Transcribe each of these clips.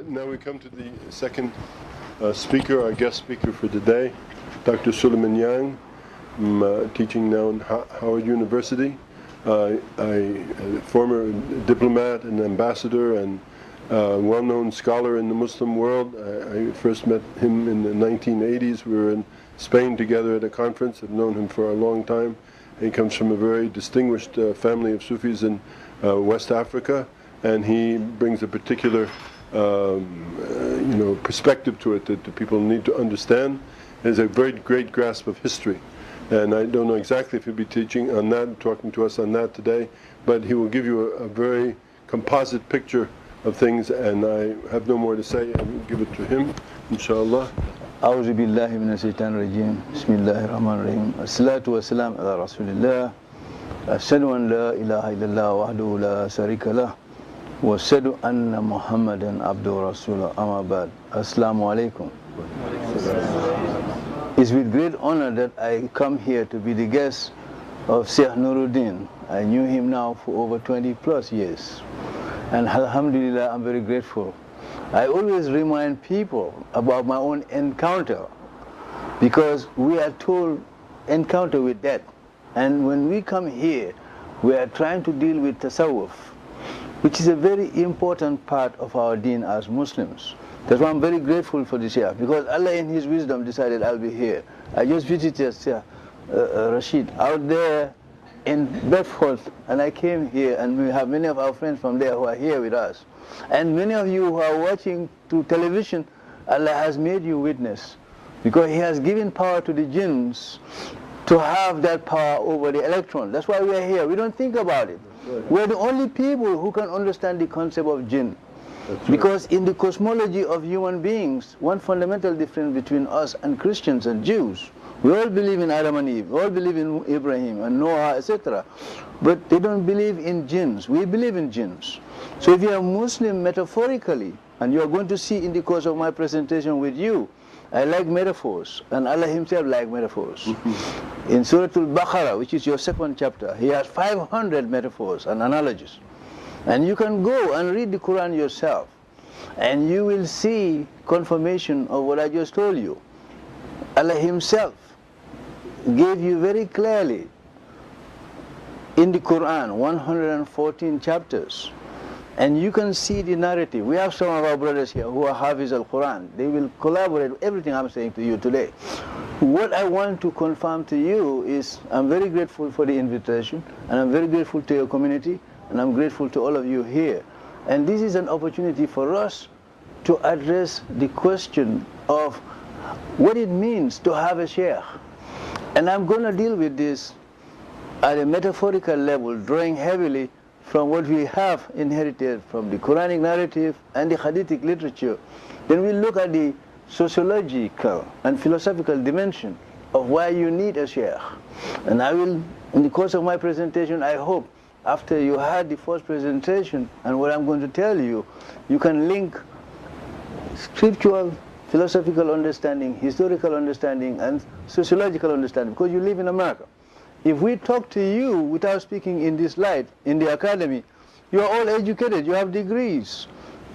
Now we come to the second speaker, our guest speaker for today, Dr. Sulayman Nyang. I'm teaching now in Howard University. A former diplomat and ambassador and well-known scholar in the Muslim world. I first met him in the 1980s. We were in Spain together at a conference. I've known him for a long time. He comes from a very distinguished family of Sufis in West Africa, and he brings a particular perspective to it that the people need to understand. There's a very great grasp of history, and I don't know exactly if he'll be teaching on that, talking to us on that today, but he will give you a very composite picture of things, and I have no more to say. I will give it to him, inshallah. أعوذ بالله من الشيطان الرجيم بسم الله الرحمن الرحيم الصلاة والسلام على رسول الله أشهد أن لا إله إلا الله وحده لا شريك له وأشهد أن محمدا عبده ورسوله أما بعد السلام عليكم. It's with great honor that I come here to be the guest of Shaykh Nuruddin. I knew him now for over 20 plus years, and alhamdulillah, I'm very grateful. I always remind people about my own encounter, because we are told encounter with death, and when we come here we are trying to deal with tasawwuf, which is a very important part of our deen as Muslims. That's why I'm very grateful for the Shaykh, because Allah in His wisdom decided I'll be here. I just visited Shaykh Rashid out there in Bedford, and I came here, and we have many of our friends from there who are here with us. And many of you who are watching through television, Allah has made you witness, because He has given power to the jinns to have that power over the electron. That's why we are here. We don't think about it. We're the only people who can understand the concept of jinn. Because in the cosmology of human beings, one fundamental difference between us and Christians and Jews, we all believe in Adam and Eve, we all believe in Ibrahim and Noah, etc. But they don't believe in jinns. We believe in jinns. So if you are Muslim metaphorically, and you are going to see in the course of my presentation with you, I like metaphors, and Allah Himself likes metaphors. In Surah Al-Baqarah, which is your second chapter, He has 500 metaphors and analogies. And you can go and read the Quran yourself, and you will see confirmation of what I just told you. Allah Himself gave you very clearly in the Quran 114 chapters, and you can see the narrative. We have some of our brothers here who are Hafiz al-Quran. They will collaborate with everything I'm saying to you today. What I want to confirm to you is I'm very grateful for the invitation, and I'm very grateful to your community, and I'm grateful to all of you here. And this is an opportunity for us to address the question of what it means to have a Shaykh. And I'm going to deal with this at a metaphorical level, drawing heavily from what we have inherited from the Quranic narrative and the Hadithic literature. Then we look at the sociological and philosophical dimension of why you need a Shaykh. And I will, in the course of my presentation, I hope, after you had the first presentation and what I'm going to tell you, you can link scriptural, philosophical understanding, historical understanding, and sociological understanding, because you live in America. If we talk to you without speaking in this light, in the academy, you are all educated, you have degrees.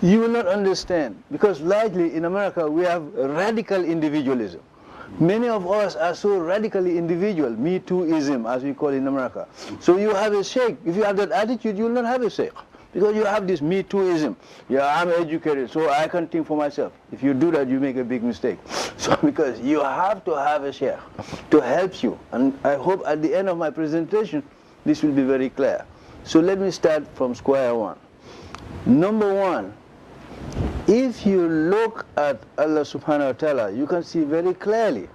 You will not understand, because largely in America we have radical individualism. Many of us are so radically individual, me tooism as we call it in America. So you have a Shaykh. If you have that attitude, you will not have a Shaykh, because you have this me tooism. Yeah, I'm educated, so I can think for myself. If you do that, you make a big mistake. So because you have to have a Shaykh to help you. And I hope at the end of my presentation, this will be very clear. So let me start from square one. Number one, if you look at Allah subhanahu wa ta'ala, you can see very clearly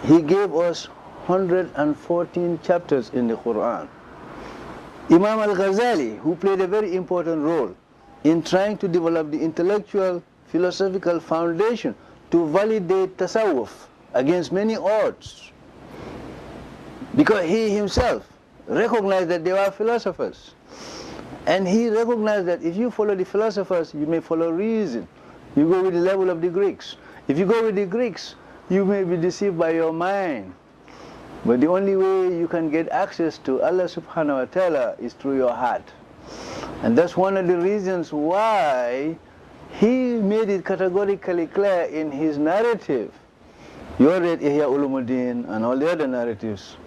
He gave us 114 chapters in the Quran. Imam al-Ghazali, who played a very important role in trying to develop the intellectual, philosophical foundation to validate tasawwuf against many odds, because he himself recognized that they were philosophers. And he recognized that if you follow the philosophers, you may follow reason. You go with the level of the Greeks. If you go with the Greeks, you may be deceived by your mind. But the only way you can get access to Allah subhanahu wa ta'ala is through your heart. And that's one of the reasons why he made it categorically clear in his narrative. You read Ihya Ulumuddin and all the other narratives.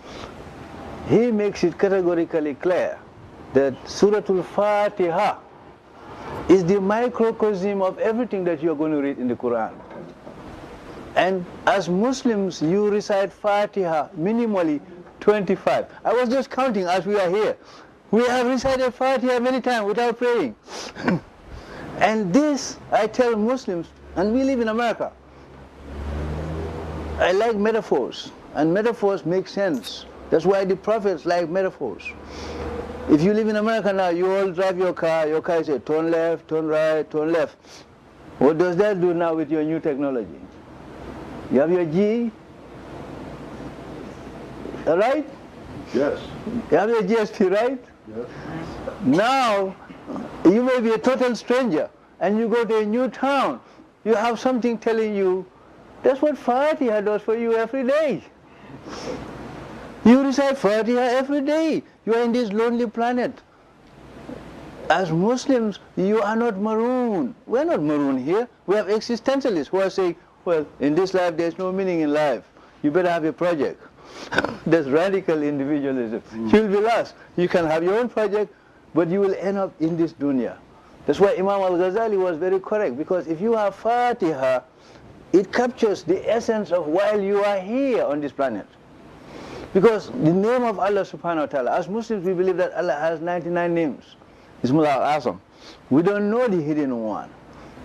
He makes it categorically clear that Suratul Fatiha is the microcosm of everything that you are going to read in the Quran. And as Muslims, you recite Fatiha minimally 25. I was just counting as we are here. We have recited Fatiha many times without praying. And this, I tell Muslims, and we live in America, I like metaphors, and metaphors make sense. That's why the prophets like metaphors. If you live in America now, you all drive your car says turn left, turn right, turn left. What does that do now with your new technology? You have your G, right? Yes. You have your GSP, right? Yes. Now, you may be a total stranger, and you go to a new town. You have something telling you, that's what Fatiha does for you every day. You recite Fatiha every day. You are in this lonely planet. As Muslims, you are not marooned. We are not marooned here. We have existentialists who are saying, well, in this life there's no meaning in life. You better have a project. That's radical individualism. You'll be lost. You can have your own project, but you will end up in this dunya. That's why Imam al-Ghazali was very correct, because if you have Fatiha, it captures the essence of while you are here on this planet. Because the name of Allah subhanahu wa ta'ala, as Muslims we believe that Allah has 99 names. Ismul al-Azam. We don't know the hidden one.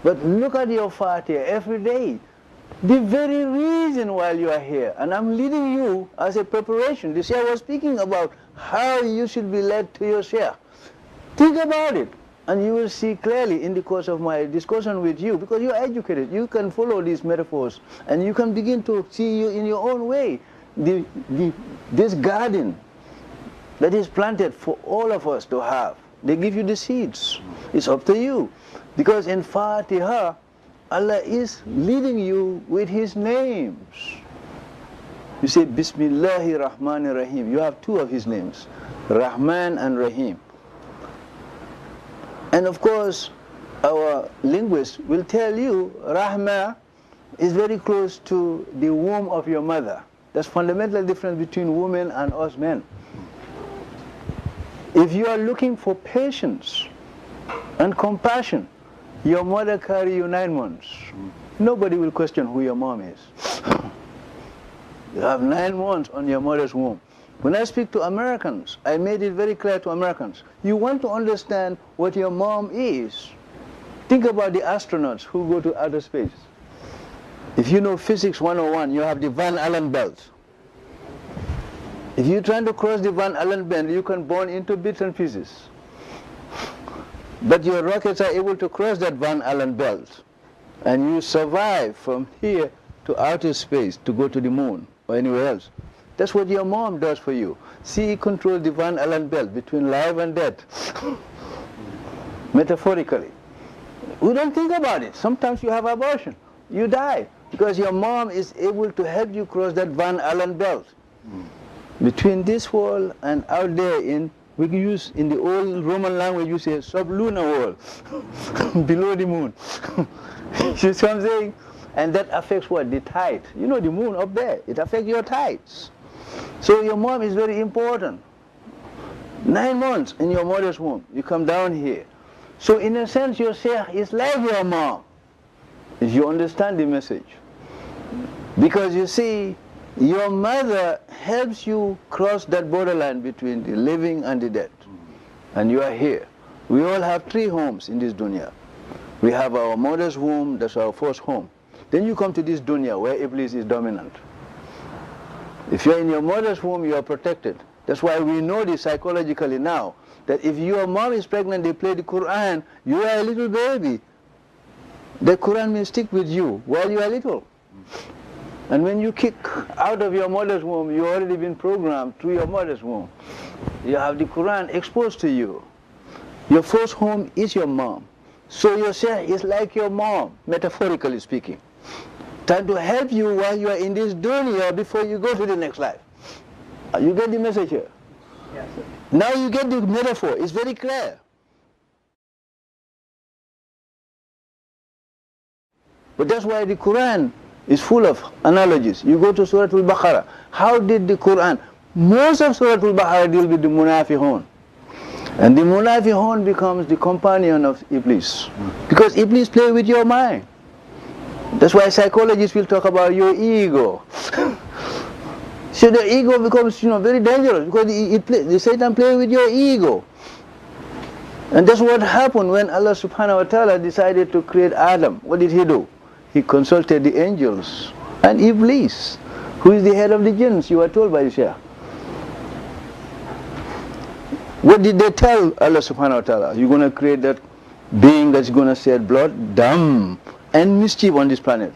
But look at your Fatiha every day. The very reason while you are here, and I'm leading you as a preparation. The Shaykh was speaking about how you should be led to your Shaykh. Think about it, and you will see clearly in the course of my discussion with you, because you're educated, you can follow these metaphors, and you can begin to see you in your own way. This garden that is planted for all of us to have, they give you the seeds. It's up to you. Because in Fatiha, Allah is leading you with His names. You say, Bismillahir Rahmanir Rahim. You have two of His names, Rahman and Rahim. And of course, our linguists will tell you, Rahma is very close to the womb of your mother. That's fundamental difference between women and us men. If you are looking for patience and compassion, your mother carried you 9 months. Nobody will question who your mom is. You have 9 months on your mother's womb. When I speak to Americans, I made it very clear to Americans, you want to understand what your mom is. Think about the astronauts who go to outer space. If you know Physics 101, you have the Van Allen belt. If you're trying to cross the Van Allen belt, you can burn into bits and pieces. But your rockets are able to cross that Van Allen belt, and you survive from here to outer space to go to the moon or anywhere else. That's what your mom does for you. She controls the Van Allen belt between life and death. Metaphorically. We don't think about it. Sometimes you have abortion. You die because your mom is able to help you cross that Van Allen belt. Between this wall and out there in, we use in the old Roman language, you say sublunar wall, below the moon. You see what I'm saying? And that affects what? The tide. You know the moon up there, it affects your tides. So your mom is very important. 9 months in your mother's womb, you come down here. So in a sense, your Shaykh is like your mom, if you understand the message. Because you see, your mother helps you cross that borderline between the living and the dead. And you are here. We all have 3 homes in this dunya. We have our mother's womb, that's our first home. Then you come to this dunya where Iblis is dominant. If you're in your mother's womb, you are protected. That's why we know this psychologically now, that if your mom is pregnant, they play the Quran, you are a little baby. The Quran may stick with you while you are little. And when you kick out of your mother's womb, you've already been programmed through your mother's womb. You have the Quran exposed to you. Your first home is your mom. So your Shaykh is like your mom, metaphorically speaking. Trying to help you while you are in this dunya before you go to the next life. You get the message here? Yes. Now you get the metaphor. It's very clear. But that's why the Quran is full of analogies. You go to Surah Al-Baqarah. How did the Quran, most of Surah Al-Baqarah deal with the munafiqun. And the munafiqun becomes the companion of Iblis. Because Iblis plays with your mind. That's why psychologists will talk about your ego. So the ego becomes, very dangerous because the Satan plays with your ego. And that's what happened when Allah subhanahu wa ta'ala decided to create Adam. What did he do? He consulted the angels and Iblis, who is the head of the jinns, you were told by the Shaykh. What did they tell Allah subhanahu wa ta'ala? You're going to create that being that's going to shed blood, dumb, and mischief on this planet.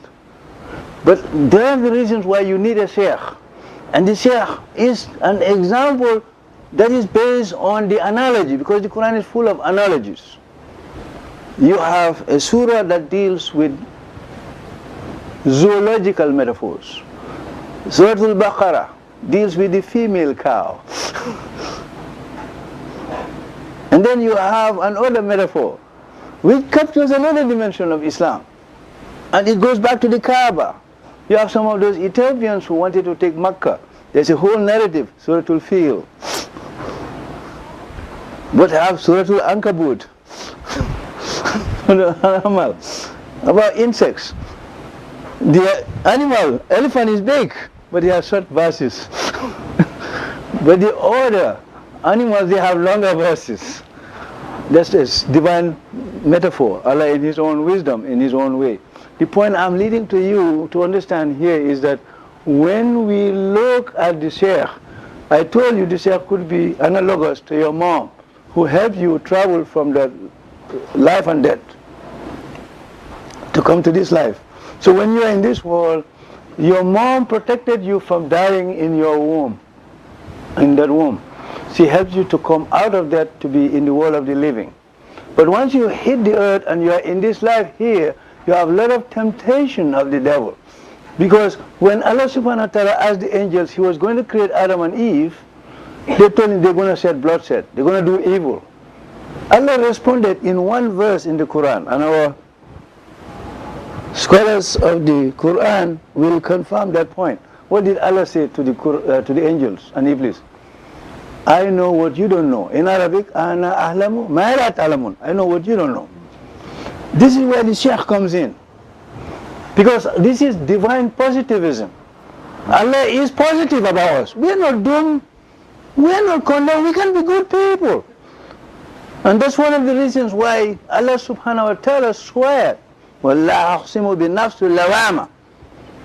But there are the reasons why you need a Shaykh. And the Shaykh is an example that is based on the analogy, because the Quran is full of analogies. You have a surah that deals with zoological metaphors. Surah Al-Baqarah deals with the female cow. And then you have another metaphor which captures another dimension of Islam. And it goes back to the Kaaba. You have some of those Ethiopians who wanted to take Makkah. There's a whole narrative, Surah Al-Fil. But have Surah Al-Ankabut, about insects. The animal, elephant is big, but they have short verses. But the other animals, they have longer verses. That's this divine metaphor, Allah in His own wisdom, in His own way. The point I'm leading to you to understand here is that when we look at the Shaykh, I told you the Shaykh could be analogous to your mom, who helped you travel from the life and death to come to this life. So when you are in this world, your mom protected you from dying in your womb, in that womb. She helps you to come out of that to be in the world of the living. But once you hit the earth and you are in this life here, you have a lot of temptation of the devil. Because when Allah subhanahu wa ta'ala asked the angels, He was going to create Adam and Eve, they told him they're going to shed bloodshed, they're going to do evil. Allah responded in one verse in the Quran, and our scholars of the Quran will confirm that point. What did Allah say to the angels and Iblis? I know what you don't know. In Arabic, Ana ahlamu ma la ta'lamun. I know what you don't know. This is where the Shaykh comes in. Because this is divine positivism. Allah is positive about us. We are not doomed. We are not condemned. We can be good people. And that's one of the reasons why Allah subhanahu wa ta'ala swear, وَاللَّهُ أَقْسِمُ بِالنَّفْسِ اللَّوَامَةِ.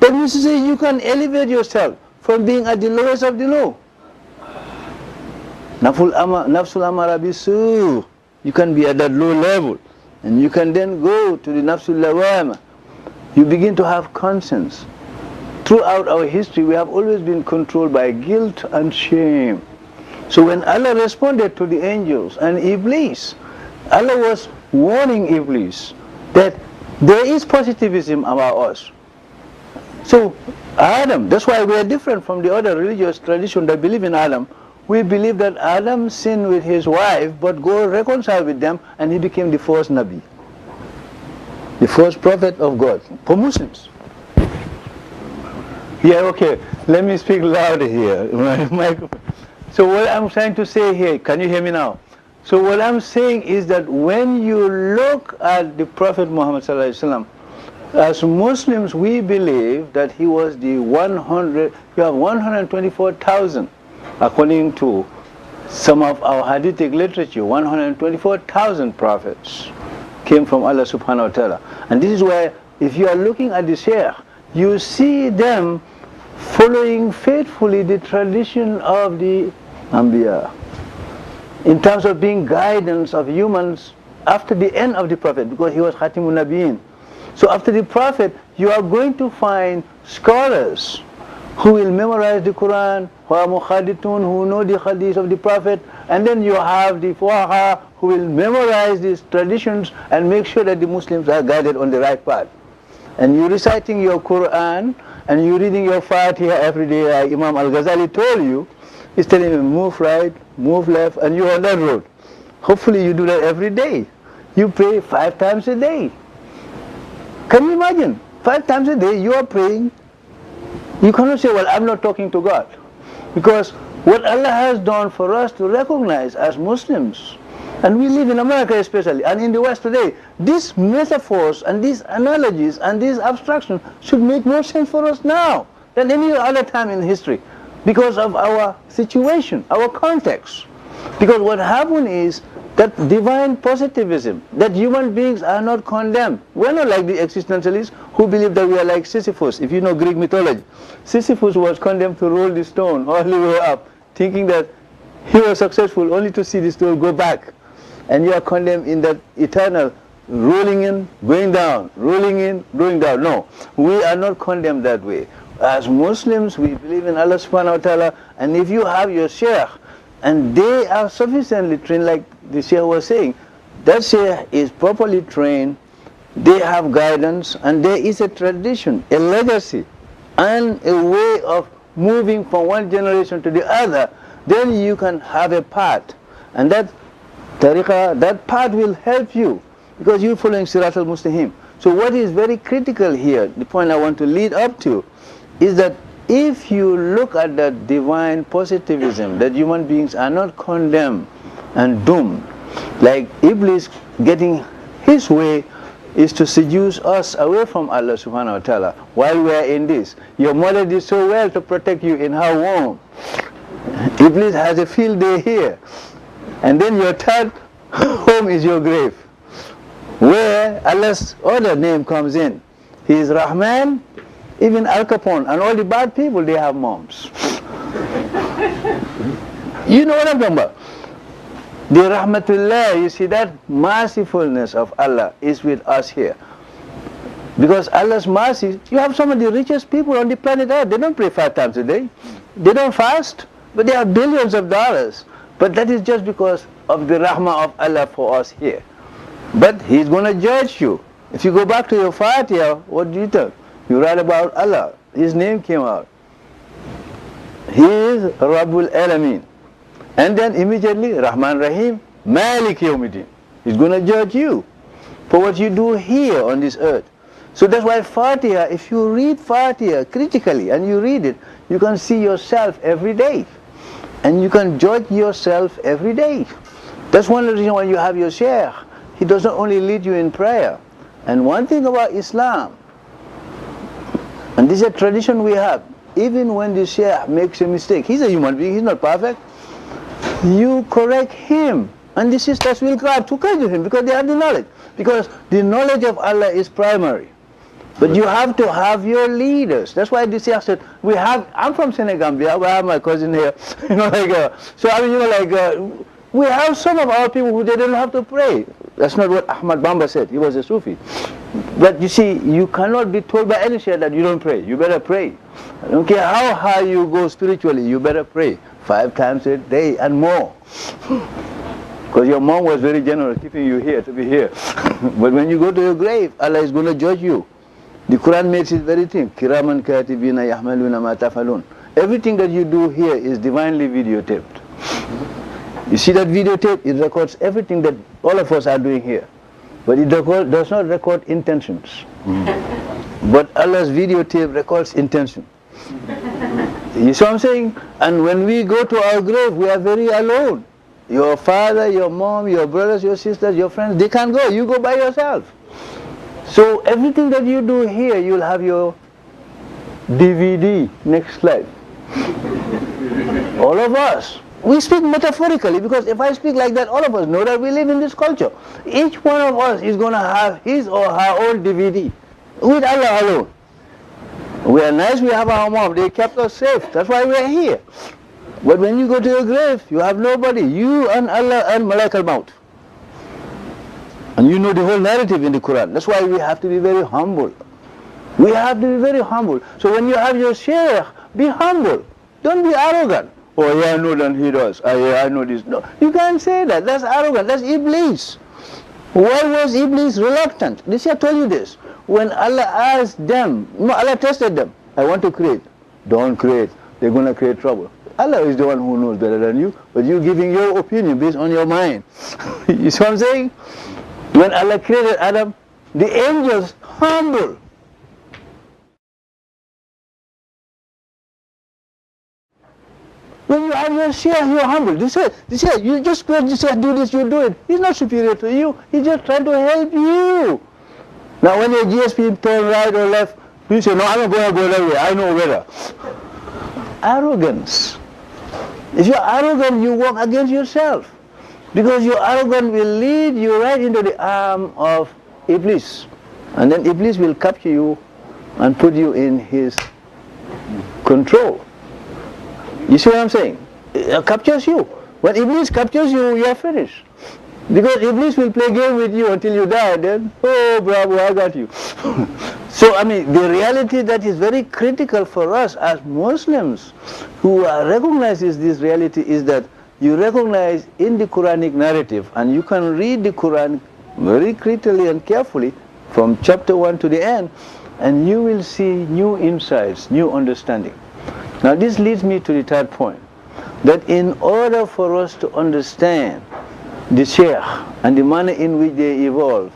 That means to say you can elevate yourself from being at the lowest of the low. Nafsul amara bisu. You can be at that low level. And you can then go to the nafsul lawama. You begin to have conscience. Throughout our history, we have always been controlled by guilt and shame. So when Allah responded to the angels and Iblis, Allah was warning Iblis that there is positivism about us. So Adam, that's why we are different from the other religious tradition that believe in Adam. We believe that Adam sinned with his wife, but God reconciled with them, and he became the first Nabi, the first prophet of God, for Muslims. Yeah, okay, let me speak louder here. So what I'm trying to say here, can you hear me now? So what I'm saying is that when you look at the Prophet Muhammad sallallahu alaihi wasallam, as Muslims, we believe that he was the 124,000, according to some of our hadithic literature, 124,000 prophets came from Allah subhanahu wa ta'ala. And this is why, if you are looking at the Shaykh, you see them following faithfully the tradition of the Anbiya, in terms of being guidance of humans after the end of the Prophet, because he was Khatimun Nabiyyin. So after the Prophet, you are going to find scholars who will memorize the Quran, who are mukhadithun, who know the hadith of the Prophet, and then you have the fuqaha who will memorize these traditions and make sure that the Muslims are guided on the right path. And you reciting your Quran and you reading your Fatiha every day, like Imam Al-Ghazali told you, he's telling you move right, move left, and you're on that road. Hopefully you do that every day. You pray 5 times a day. Can you imagine? 5 times a day you are praying. You cannot say, well, I'm not talking to God. Because what Allah has done for us to recognize as Muslims, and we live in America especially, and in the West today, these metaphors and these analogies and these abstractions should make more sense for us now than any other time in history because of our situation, our context. Because what happened is that divine positivism, that human beings are not condemned. We're not like the existentialists who believe that we are like Sisyphus. If you know Greek mythology, Sisyphus was condemned to roll the stone all the way up, thinking that he was successful only to see the stone go back. And you are condemned in that eternal rolling in, going down, rolling in, going down. No, we are not condemned that way. As Muslims, we believe in Allah subhanahu wa ta'ala, and if you have your Shaykh, and they are sufficiently trained, like the Shaykh was saying, that Shaykh is properly trained, they have guidance, and there is a tradition, a legacy, and a way of moving from one generation to the other, then you can have a path. And that tariqah, that path will help you, because you're following Sirat al-Mustaqim. So what is very critical here, the point I want to lead up to, is that if you look at that divine positivism, that human beings are not condemned and doomed, like Iblis getting his way is to seduce us away from Allah subhanahu wa ta'ala while we are in this. Your mother did so well to protect you in her womb. Iblis has a field day here. And then your third home is your grave, where Allah's other name comes in. He is Rahman. Even Al Capone and all the bad people, they have moms. You know what I'm talking about? The Rahmatullah, you see, that mercifulness of Allah is with us here. Because Allah's mercy, you have some of the richest people on the planet Earth. They don't pray 5 times a day. They don't fast, but they have billions of dollars. But that is just because of the rahmah of Allah for us here. But He's going to judge you. If you go back to your Fatiha, what do you think? You write about Allah. His name came out. He is Rabbul Alameen. And then immediately, Rahman Rahim, Malik Yawmiddin. He's going to judge you for what you do here on this earth. So that's why Fatiha, if you read Fatiha critically and you read it, you can see yourself every day. And you can judge yourself every day. That's one reason why you have your Shaykh. He doesn't only lead you in prayer. And one thing about Islam, and this is a tradition we have, even when the Shaykh makes a mistake, he's a human being, he's not perfect, you correct him. And the sisters will grab to correct him because they have the knowledge. Because the knowledge of Allah is primary. But you have to have your leaders. That's why the Shaykh said, I'm from Senegambia, I have my cousin here, so I mean, we have some of our people who they don't have to pray. That's not what Ahmad Bamba said, he was a Sufi. But you see, you cannot be told by any Shaykh that you don't pray. You better pray. I don't care how high you go spiritually, you better pray 5 times a day and more. Because your mom was very generous keeping you here to be here. But when you go to your grave, Allah is going to judge you. The Quran makes it very clear. Kiraman katibina yahmaluna ma tafalun. Everything that you do here is divinely videotaped. You see that videotape? It records everything that all of us are doing here. But it does not record intentions. But Allah's videotape records intention. You see what I'm saying? And when we go to our grave, we are very alone. Your father, your mom, your brothers, your sisters, your friends, they can't go. You go by yourself. So everything that you do here, you'll have your DVD. Next slide. All of us. We speak metaphorically because if I speak like that, all of us know that we live in this culture. Each one of us is going to have his or her own DVD with Allah alone. We are nice, we have our mom, they kept us safe, that's why we are here. But when you go to your grave, you have nobody, you and Allah and Malak al-Maut. And you know the whole narrative in the Quran. That's why we have to be very humble. We have to be very humble. So when you have your Shaykh, be humble. Don't be arrogant. Oh yeah, I know that he does. I know this. No, you can't say that. That's arrogant. That's Iblis. Why was Iblis reluctant? The Shaykh told you this. When Allah asked them, no, Allah tested them. I want to create. Don't create. They're going to create trouble. Allah is the one who knows better than you, but you're giving your opinion based on your mind. You see what I'm saying? When Allah created Adam, the angels humble. When you are your Shaykh, you are humble. This is you just go and say, do this, you do it. He's not superior to you. He's just trying to help you. Now when your GSP turn right or left, you say, no, I'm not going to go that way. I know better. Arrogance. If you're arrogant, you walk against yourself. Because your arrogance will lead you right into the arm of Iblis. And then Iblis will capture you and put you in his control. You see what I'm saying? It captures you. When Iblis captures you, you are finished. Because Iblis will play game with you until you die. Then, oh, bravo, I got you. So, I mean, the reality that is very critical for us as Muslims who recognizes this reality is that you recognize in the Quranic narrative, and you can read the Quran very critically and carefully from chapter 1 to the end, and you will see new insights, new understanding. Now this leads me to the third point, that in order for us to understand the Shaykh and the manner in which they evolve,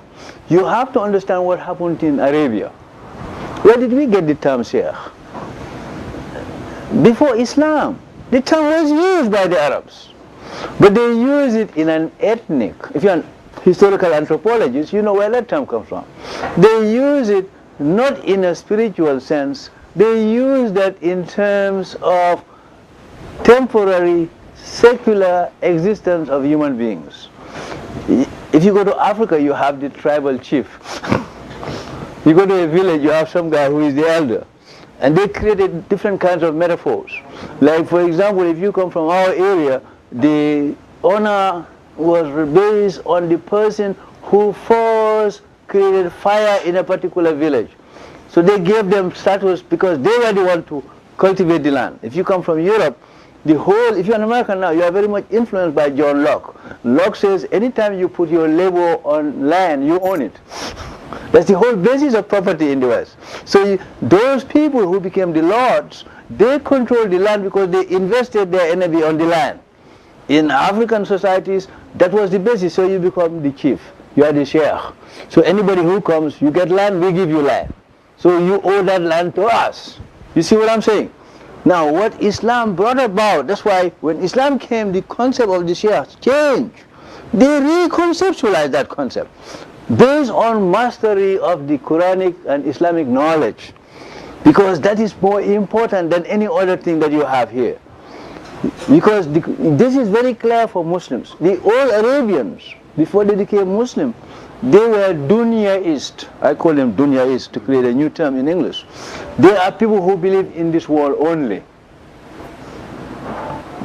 you have to understand what happened in Arabia. Where did we get the term Shaykh? Before Islam, the term was used by the Arabs, but they use it in an ethnic. If you're an historical anthropologist, you know where that term comes from. They use it not in a spiritual sense, they use that in terms of temporary, secular existence of human beings. If you go to Africa, you have the tribal chief. You go to a village, you have some guy who is the elder. And they created different kinds of metaphors. Like, for example, if you come from our area, the honor was based on the person who first created fire in a particular village. So they gave them status because they were the one to cultivate the land. If you come from Europe, if you're an American now, you are very much influenced by John Locke. Locke says anytime you put your labor on land, you own it. That's the whole basis of property in the West. So those people who became the lords, they controlled the land because they invested their energy on the land. In African societies, that was the basis, so you become the chief. You are the Shaykh. So anybody who comes, you get land, we give you land. So you owe that land to us. You see what I'm saying? Now what Islam brought about, that's why when Islam came, the concept of the Shaykh changed. They reconceptualized that concept based on mastery of the Quranic and Islamic knowledge, because that is more important than any other thing that you have here. Because this is very clear for Muslims. The old Arabians, before they became Muslim, they were Dunyaist. I call them Dunyaist to create a new term in English. They are people who believe in this world only.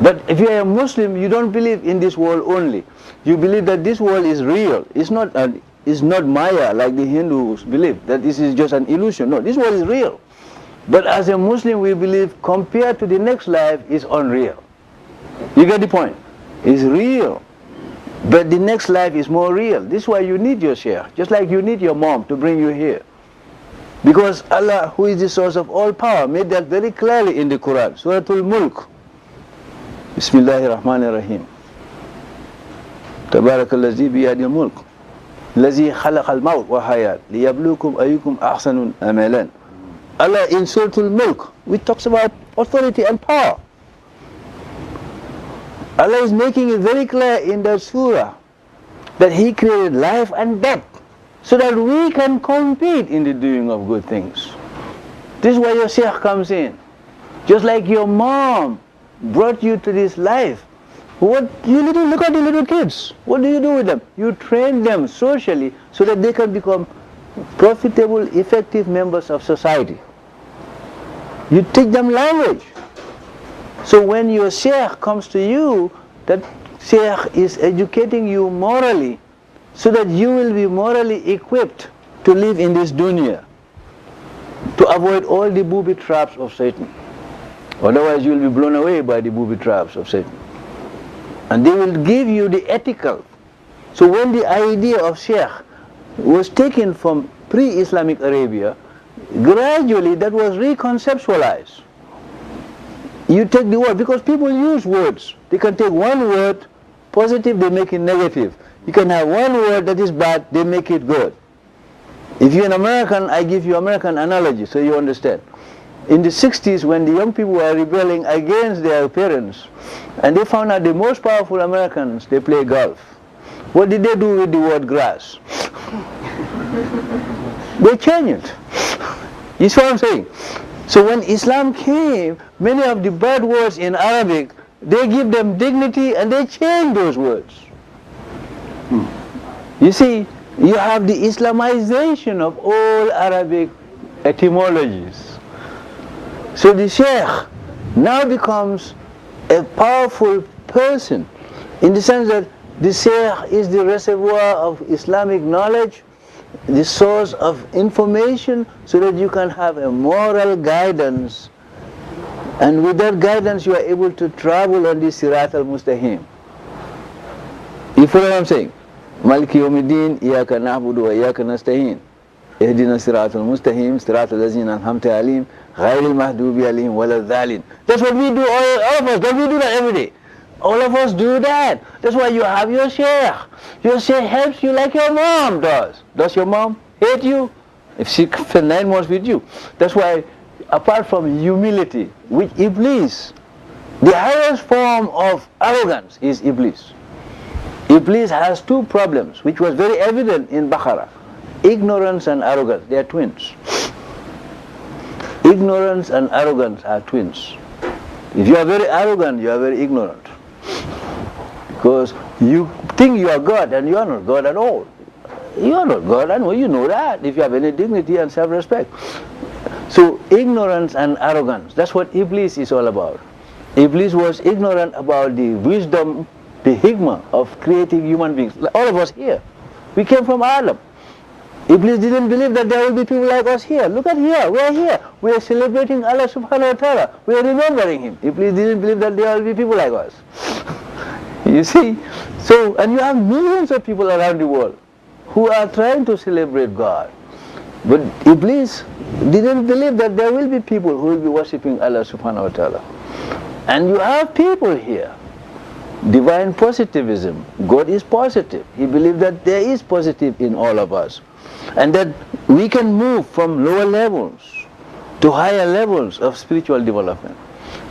But if you are a Muslim, you don't believe in this world only. You believe that this world is real. It's not Maya like the Hindus believe, that this is just an illusion. No, this world is real. But as a Muslim, we believe compared to the next life is unreal. You get the point? It's real. But the next life is more real. This is why you need your Shaykh, just like you need your mom to bring you here. Because Allah, who is the source of all power, made that very clearly in the Quran. Suratul Mulk. Bismillahir Rahmanir Rahim. Tabarakalladzi biyadil mulk. Lazi khalaqal maut wa hayat liyablukum ayyukum ahsanun amalan. Allah in Suratul Mulk, which talks about authority and power. Allah is making it very clear in the surah that He created life and death so that we can compete in the doing of good things. This is why your Shaykh comes in. Just like your mom brought you to this life. Look at the little kids. What do you do with them? You train them socially so that they can become profitable, effective members of society. You teach them language. So when your Shaykh comes to you, that Shaykh is educating you morally so that you will be morally equipped to live in this dunya, to avoid all the booby traps of Satan. Otherwise you will be blown away by the booby traps of Satan. And they will give you the ethical. So when the idea of Shaykh was taken from pre-Islamic Arabia, gradually that was reconceptualized. You take the word, because people use words. They can take one word, positive, they make it negative. You can have one word that is bad, they make it good. If you're an American, I give you American analogy so you understand. in the 60s when the young people were rebelling against their parents, and they found out the most powerful Americans, they play golf. What did they do with the word grass? They changed it. You see what I'm saying? So when Islam came, many of the bad words in Arabic, they give them dignity and they change those words. You see, you have the Islamization of all Arabic etymologies. So the Shaykh now becomes a powerful person in the sense that the Shaykh is the reservoir of Islamic knowledge, the source of information, so that you can have a moral guidance, and with that guidance you are able to travel on the Sirat al-Mustaqim. You follow what I'm saying? Maliki yawmiddin, iyaka na'budu wa iyaka nasta'in. Ihdina sirat al-mustaqim, sirat al-lazina an'amta alayhim, ghayri al-mahdubi alayhim wala dhalin. That's what we do, all of us. Don't we do that every day? All of us do that. That's why you have your Shaykh. Your Shaykh helps you like your mom does. Does your mom hate you? If she spent 9 months with you. That's why, apart from humility, which Iblis, the highest form of arrogance is Iblis. Iblis has 2 problems, which was very evident in Baqarah. Ignorance and arrogance, they are twins. Ignorance and arrogance are twins. If you are very arrogant, you are very ignorant. Because you think you are God and you are not God at all. You are not God, and you know that, if you have any dignity and self-respect. So ignorance and arrogance, that's what Iblis is all about. Iblis was ignorant about the wisdom, the hikmah of creating human beings. All of us here, we came from Adam. Iblis didn't believe that there will be people like us here. Look at here, we are here. We are celebrating Allah subhanahu wa ta'ala. We are remembering Him. Iblis didn't believe that there will be people like us. You see? So, and you have millions of people around the world who are trying to celebrate God. But Iblis didn't believe that there will be people who will be worshipping Allah subhanahu wa ta'ala. And you have people here. Divine positivism. God is positive. He believed that there is positive in all of us. And that we can move from lower levels to higher levels of spiritual development.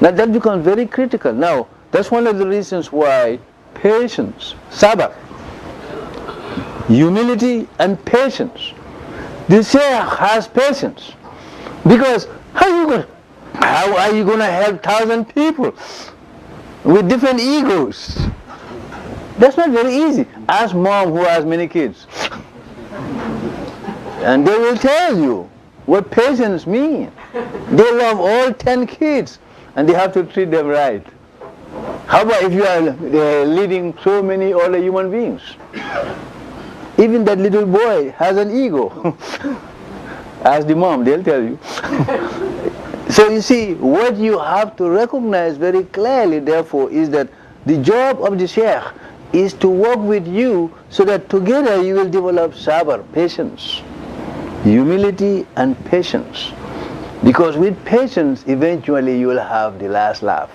Now that becomes very critical. Now, that's one of the reasons why patience, sabr, humility and patience. The Shaykh has patience. Because how are you going to help 1,000 people with different egos? That's not very easy. Ask mom who has many kids. And they will tell you what patience means. They love all 10 kids and they have to treat them right. How about if you are leading so many other human beings? Even that little boy has an ego. Ask the mom, they'll tell you. So you see, what you have to recognize very clearly, therefore, is that the job of the Shaykh is to work with you so that together you will develop sabr, patience, humility and patience. Because with patience, eventually you will have the last laugh.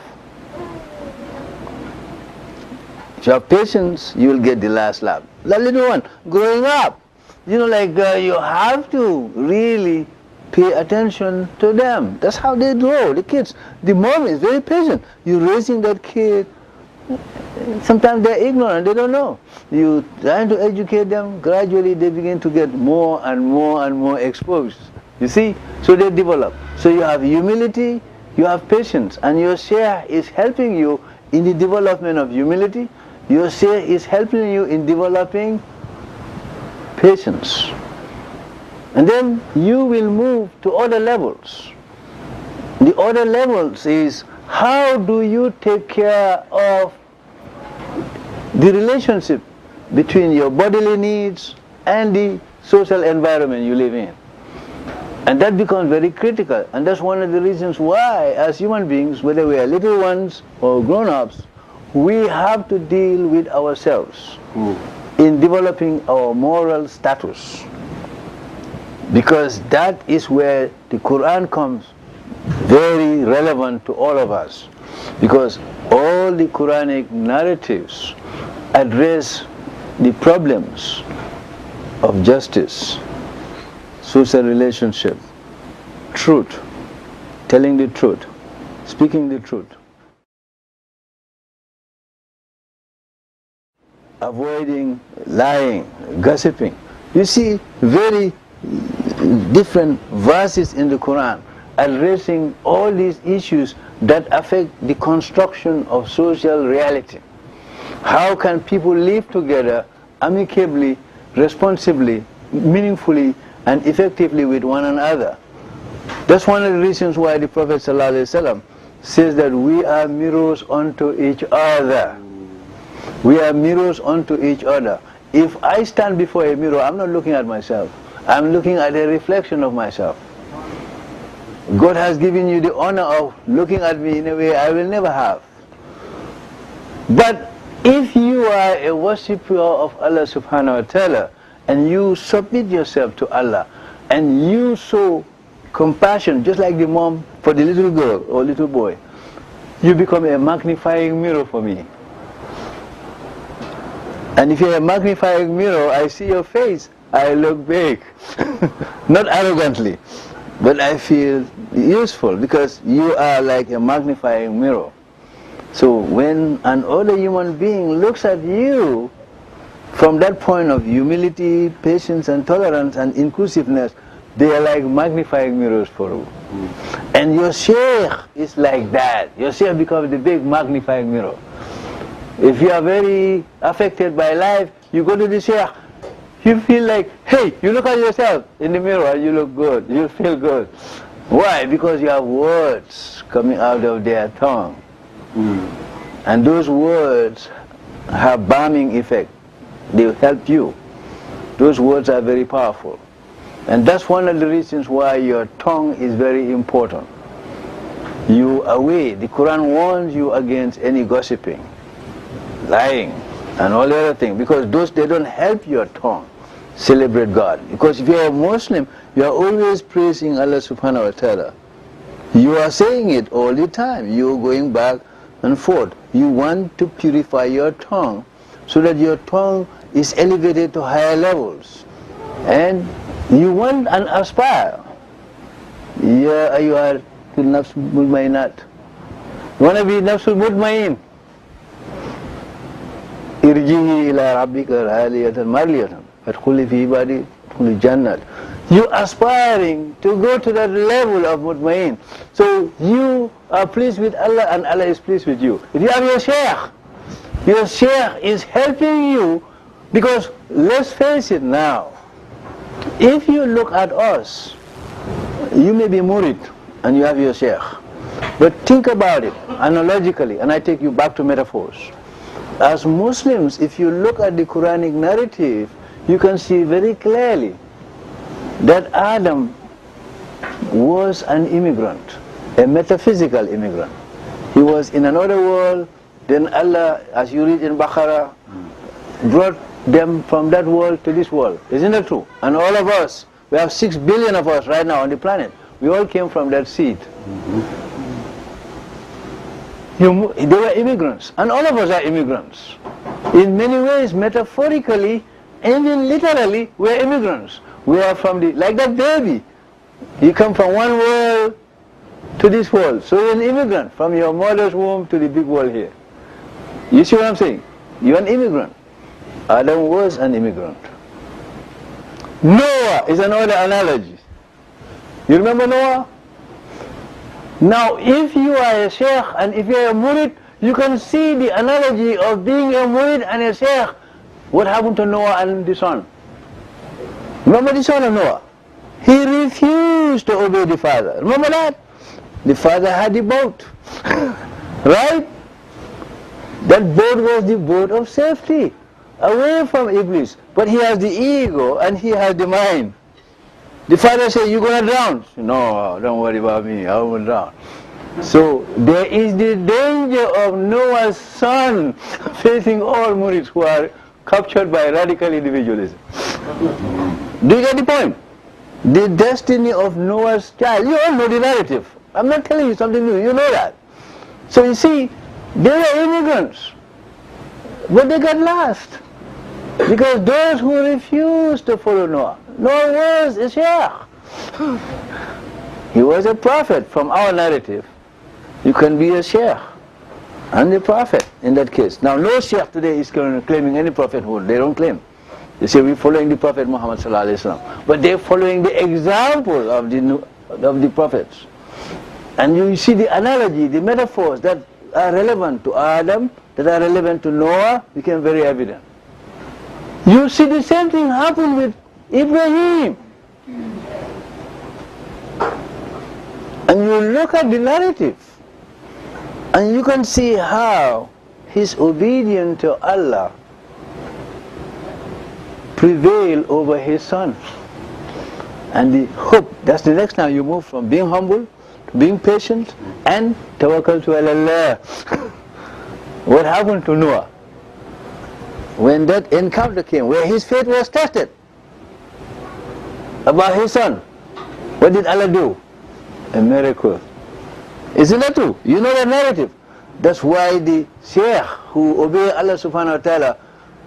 If you have patience, you will get the last laugh. The little one, growing up, you have to really pay attention to them. That's how they grow, the kids. The mom is very patient. You're raising that kid. Sometimes they're ignorant, they don't know. You're trying to educate them, gradually they begin to get more and more and more exposed. You see? So they develop. So you have humility, you have patience, and your Shaykh is helping you in the development of humility. Your Shaykh is helping you in developing patience. And then you will move to other levels. The other levels is, how do you take care of the relationship between your bodily needs and the social environment you live in? And that becomes very critical. And that's one of the reasons why, as human beings, whether we are little ones or grown-ups, we have to deal with ourselves in developing our moral status. Because that is where the Quran comes very relevant to all of us. Because all the Quranic narratives address the problems of justice, social relationship, truth, telling the truth, speaking the truth, avoiding lying, gossiping. You see very different verses in the Quran addressing all these issues that affect the construction of social reality. How can people live together amicably, responsibly, meaningfully, and effectively with one another? That's one of the reasons why the Prophet ﷺ says that we are mirrors unto each other. We are mirrors unto each other. If I stand before a mirror, I'm not looking at myself. I'm looking at a reflection of myself. God has given you the honor of looking at me in a way I will never have. But if you are a worshipper of Allah subhanahu wa ta'ala and you submit yourself to Allah and you show compassion, just like the mom for the little girl or little boy, you become a magnifying mirror for me. And if you're a magnifying mirror, I see your face, I look big. Not arrogantly, but I feel useful because you are like a magnifying mirror. So when an other human being looks at you from that point of humility, patience and tolerance and inclusiveness, they are like magnifying mirrors for you. And your Shaykh is like that. Your Shaykh becomes the big magnifying mirror. If you are very affected by life, you go to the Shaykh, you feel like, hey, you look at yourself in the mirror and you look good, you feel good. Why? Because you have words coming out of their tongue. And those words have balming effect. They help you. Those words are very powerful. And that's one of the reasons why your tongue is very important. You away. The Quran warns you against any gossiping, lying, and all the other things, because those, they don't help your tongue celebrate God. Because if you are a Muslim, you are always praising Allah subhanahu wa ta'ala. You are saying it all the time. You are going back and forth. You want to purify your tongue so that your tongue is elevated to higher levels. And you want and aspire. Ya ayyuhal nafsul mutmainat. You want to be nafsul mutmain. Irjihi ila rabbika haliyatan marliyatan. Adkhuli fi ibadi, adkhuli jannat. You aspiring to go to that level of mutmain. So you are pleased with Allah and Allah is pleased with you. If you have your Shaykh is helping you, because let's face it now, if you look at us, you may be murid and you have your Shaykh. But think about it analogically, and I take you back to metaphors. As Muslims, if you look at the Quranic narrative, you can see very clearly that Adam was an immigrant, a metaphysical immigrant. He was in another world, then Allah, as you read in Baqarah, brought them from that world to this world. Isn't that true? And all of us, we have 6 billion of us right now on the planet. We all came from that seed. They were immigrants, and all of us are immigrants. In many ways, metaphorically, even literally, we are immigrants. We are from the, like that baby. You come from one world to this world. So you're an immigrant from your mother's womb to the big world here. You see what I'm saying? You're an immigrant. Adam was an immigrant. Noah is another analogy. You remember Noah? Now, if you are a Shaykh and if you are a murid, you can see the analogy of being a murid and a Shaykh. What happened to Noah and the son? Remember the son of Noah? He refused to obey the father. Remember that? The father had the boat. Right? That boat was the boat of safety, away from Iblis. But he has the ego and he has the mind. The father said, you're going to drown. No, don't worry about me, I won't drown. So there is the danger of Noah's son facing all murids who are captured by radical individualism. Do you get the point? The destiny of Noah's child. You all know the narrative. I'm not telling you something new, you know that. So you see, they were immigrants, but they got lost. Because those who refused to follow Noah was a Shaykh. He was a prophet from our narrative. You can be a Shaykh and a prophet in that case. Now no Shaykh today is claiming any prophethood. They don't claim. They say we're following the Prophet Muhammad sallallahu alaihi wasallam, but they're following the example of the prophets. And you see the analogy, the metaphors that are relevant to Adam, that are relevant to Noah, became very evident. You see the same thing happen with Ibrahim. And you look at the narrative, and you can see how his obedience to Allah prevailed over his son. And the hope, that's the next now you move from being humble to being patient and tawakkal to Allah. What happened to Noah? When that encounter came, where his faith was tested about his son, what did Allah do? A miracle. Isn't that true? You know that narrative. That's why the Shaykh who obey Allah subhanahu wa ta'ala,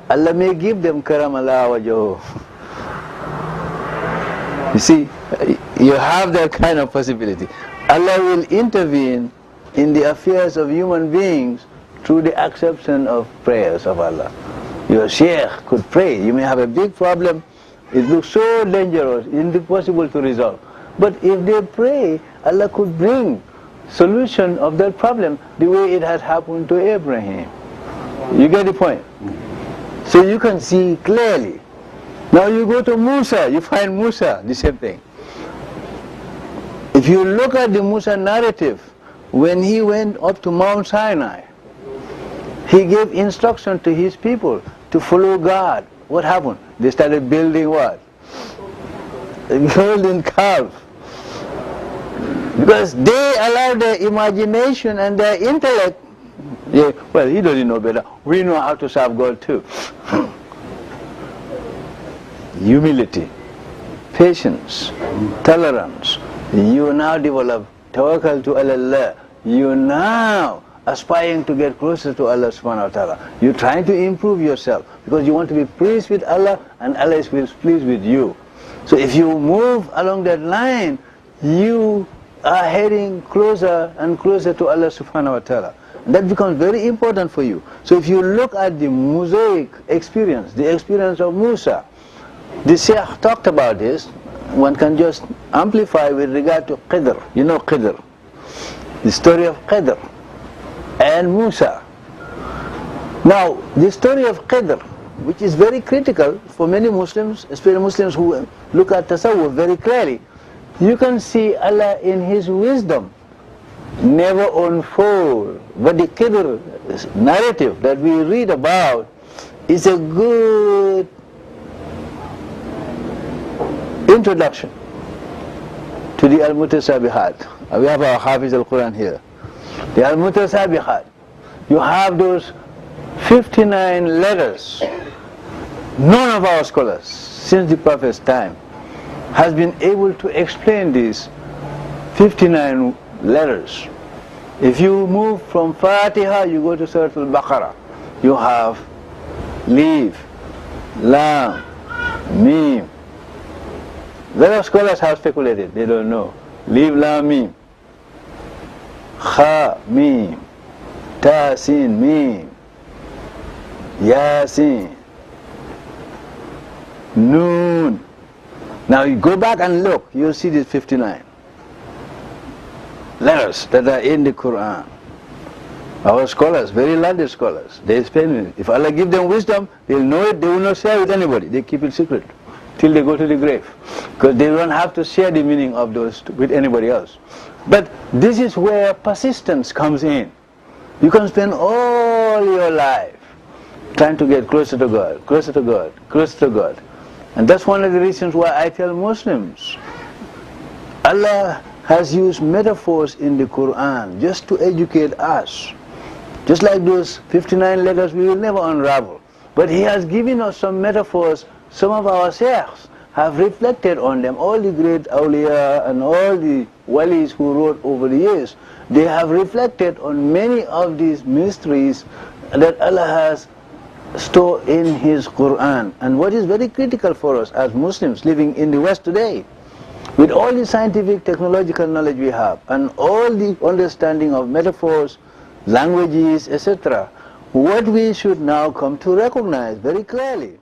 Allah may give them karam Allah wajahu. You see, you have that kind of possibility. Allah will intervene in the affairs of human beings through the acceptance of prayers of Allah. Your Shaykh could pray. You may have a big problem. It looks so dangerous, impossible to resolve. But if they pray, Allah could bring solution of that problem the way it had happened to Abraham. You get the point? So you can see clearly. Now you go to Musa, you find Musa, the same thing. If you look at the Musa narrative, when he went up to Mount Sinai, he gave instruction to his people to follow God. What happened? They started building what? A golden calf. Because they allowed their imagination and their intellect. Yeah, well, he doesn't know better. We know how to serve God too. Humility, patience, tolerance. You now develop tawakkal to Allah. You now aspiring to get closer to Allah subhanahu wa ta'ala. You're trying to improve yourself because you want to be pleased with Allah and Allah is pleased with you. So if you move along that line, you are heading closer and closer to Allah subhanahu wa ta'ala. And that becomes very important for you. So if you look at the Mosaic experience, the experience of Musa, the Shaykh talked about this. One can just amplify with regard to Qidr. You know Qidr. The story of Qidr and Musa. Now, the story of Qidr, which is very critical for many Muslims, especially Muslims who look at Tasawwuf very clearly, you can see Allah in His wisdom never unfold. But the Qidr narrative that we read about is a good introduction to the Al-Mutasabihat. We have our Hafiz al-Quran here. The Al-Mutasabihat. You have those 59 letters. None of our scholars since the Prophet's time has been able to explain these 59 letters. If you move from Fatiha, you go to Surah Al-Baqarah. You have Leaf, Lam, Mim. A lot of scholars have speculated, they don't know. Leaf, Lam, Mim. Kha, Mim. Ta, Sin, Mim. Yasin. Noon. Now you go back and look, you'll see these 59 letters that are in the Quran. Our scholars, very learned scholars, they explain it. If Allah give them wisdom, they'll know it, they will not share with anybody. They keep it secret till they go to the grave. Because they don't have to share the meaning of those with anybody else. But this is where persistence comes in. You can spend all your life trying to get closer to God, closer to God, closer to God. And that's one of the reasons why I tell Muslims, Allah has used metaphors in the Quran just to educate us. Just like those 59 letters, we will never unravel. But He has given us some metaphors. Some of our Shaykhs have reflected on them. All the great awliya and all the walis who wrote over the years, they have reflected on many of these mysteries that Allah has stored in His Quran. And what is very critical for us as Muslims living in the West today, With all the scientific, technological knowledge we have, and all the understanding of metaphors, languages, etc., what we should now come to recognize very clearly.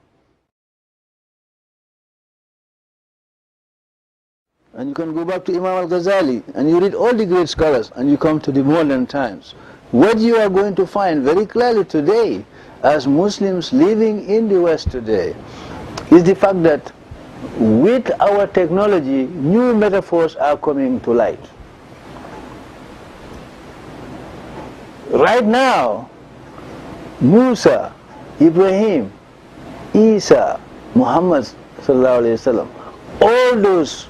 And you can go back to Imam al-Ghazali, and you read all the great scholars, and you come to the modern times. What you are going to find very clearly today, as Muslims living in the West today, is the fact that with our technology, new metaphors are coming to light. Right now, Musa, Ibrahim, Isa, Muhammad sallallahu alaihi wasallam, all those,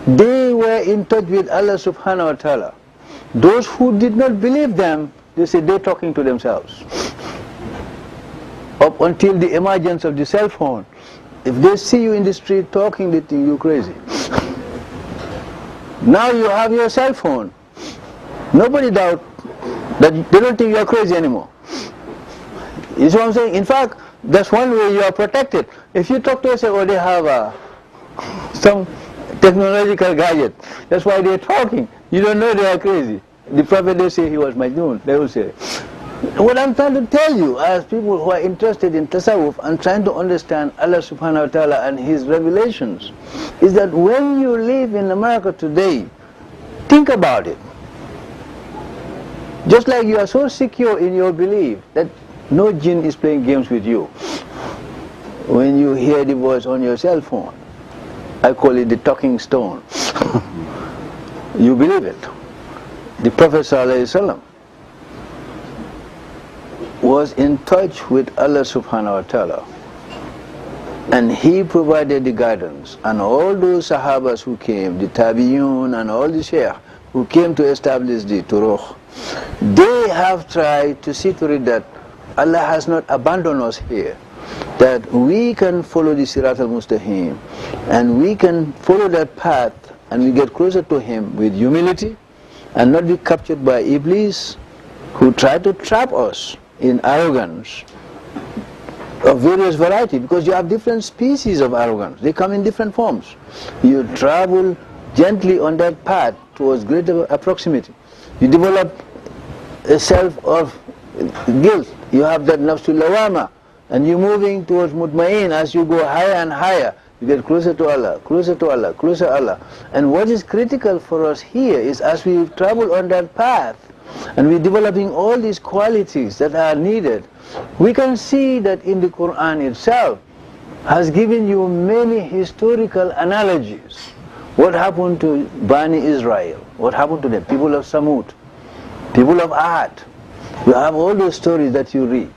they were in touch with Allah subhanahu wa ta'ala. Those who did not believe them, they say they're talking to themselves. Up until the emergence of the cell phone, if they see you in the street talking, they think you're crazy. Now you have your cell phone. Nobody doubt that they don't think you are crazy anymore. You see what I'm saying? In fact, that's one way you are protected. If you talk to yourself, oh, they have some technological gadget. That's why they're talking. You don't know they are crazy. The Prophet, they say he was Majnun. They will say. What I'm trying to tell you, as people who are interested in tasawwuf and trying to understand Allah subhanahu wa ta'ala and His revelations, is that when you live in America today, think about it. Just like you are so secure in your belief that no jinn is playing games with you. When you hear the voice on your cell phone, I call it the talking stone. You believe it. The Prophet ﷺ was in touch with Allah subhanahu wa ta'ala, and he provided the guidance, and all those sahabas who came, the tabi'un and all the shaykh who came to establish the turuq, they have tried to see to it that Allah has not abandoned us here, that we can follow the Sirat al-Mustaqim, and we can follow that path, and we get closer to Him with humility, and not be captured by Iblis, who try to trap us in arrogance of various variety, because you have different species of arrogance. They come in different forms. You travel gently on that path towards greater proximity. You develop a self of guilt. You have that nafsul lawama, and you're moving towards mutmain. As you go higher and higher, you get closer to Allah, closer to Allah, closer to Allah. And what is critical for us here is, as we travel on that path, and we're developing all these qualities that are needed, we can see that in the Quran itself has given you many historical analogies. What happened to Bani Israel? What happened to them? People of Samud, people of Ad. You have all those stories that you read.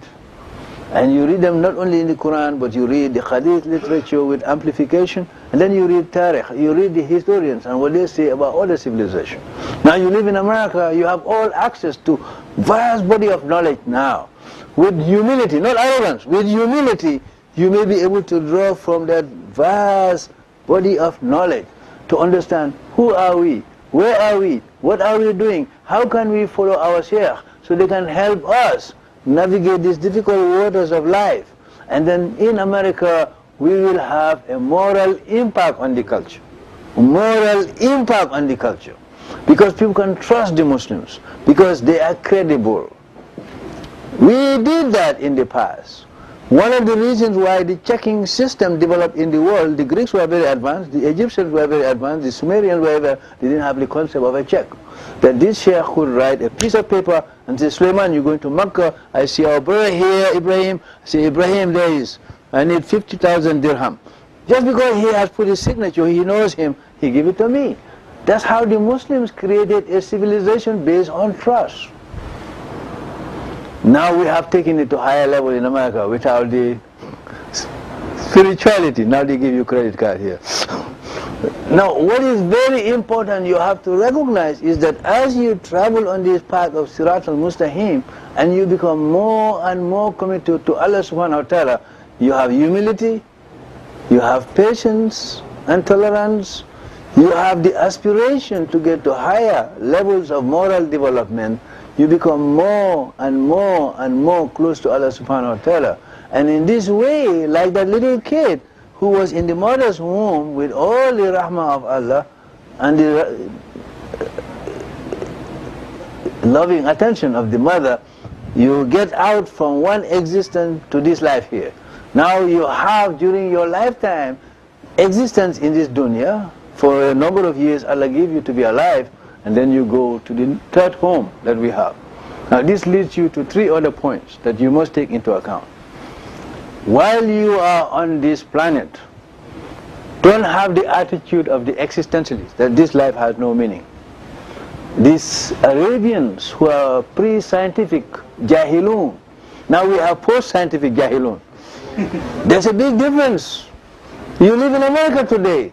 And you read them not only in the Quran, but you read the Hadith literature with amplification, and then you read Tariq, you read the historians and what they say about other civilizations. Now you live in America, you have all access to vast body of knowledge now. With humility, not arrogance, with humility, you may be able to draw from that vast body of knowledge to understand who are we, where are we, what are we doing, how can we follow our Shaykh so they can help us navigate these difficult waters of life. And then in America, we will have a moral impact on the culture. Moral impact on the culture. Because people can trust the Muslims, because they are credible. We did that in the past. One of the reasons why the checking system developed in the world, the Greeks were very advanced, the Egyptians were very advanced, the Sumerians were very, they didn't have the concept of a check. That this Shaykh could write a piece of paper and say, Sulayman, you're going to Makkah, I see our brother here, Ibrahim, I say, Ibrahim, there is, I need 50,000 dirham. Just because he has put his signature, he knows him, he give it to me. That's how the Muslims created a civilization based on trust. Now we have taken it to higher level in America without the spirituality. Now they give you credit card here. Now what is very important you have to recognize is that as you travel on this path of Sirat al-Mustaqim and you become more and more committed to Allah subhanahu wa ta'ala, you have humility, you have patience and tolerance, you have the aspiration to get to higher levels of moral development. You become more and more and more close to Allah subhanahu wa ta'ala. And in this way, like that little kid who was in the mother's womb with all the rahmah of Allah and the loving attention of the mother, you get out from one existence to this life here. Now you have, during your lifetime, existence in this dunya. For a number of years Allah gave you to be alive, and then you go to the third home that we have. Now this leads you to three other points that you must take into account. While you are on this planet, don't have the attitude of the existentialists, that this life has no meaning. These Arabians who are pre-scientific jahilun, now we have post-scientific jahilun. There's a big difference. You live in America today,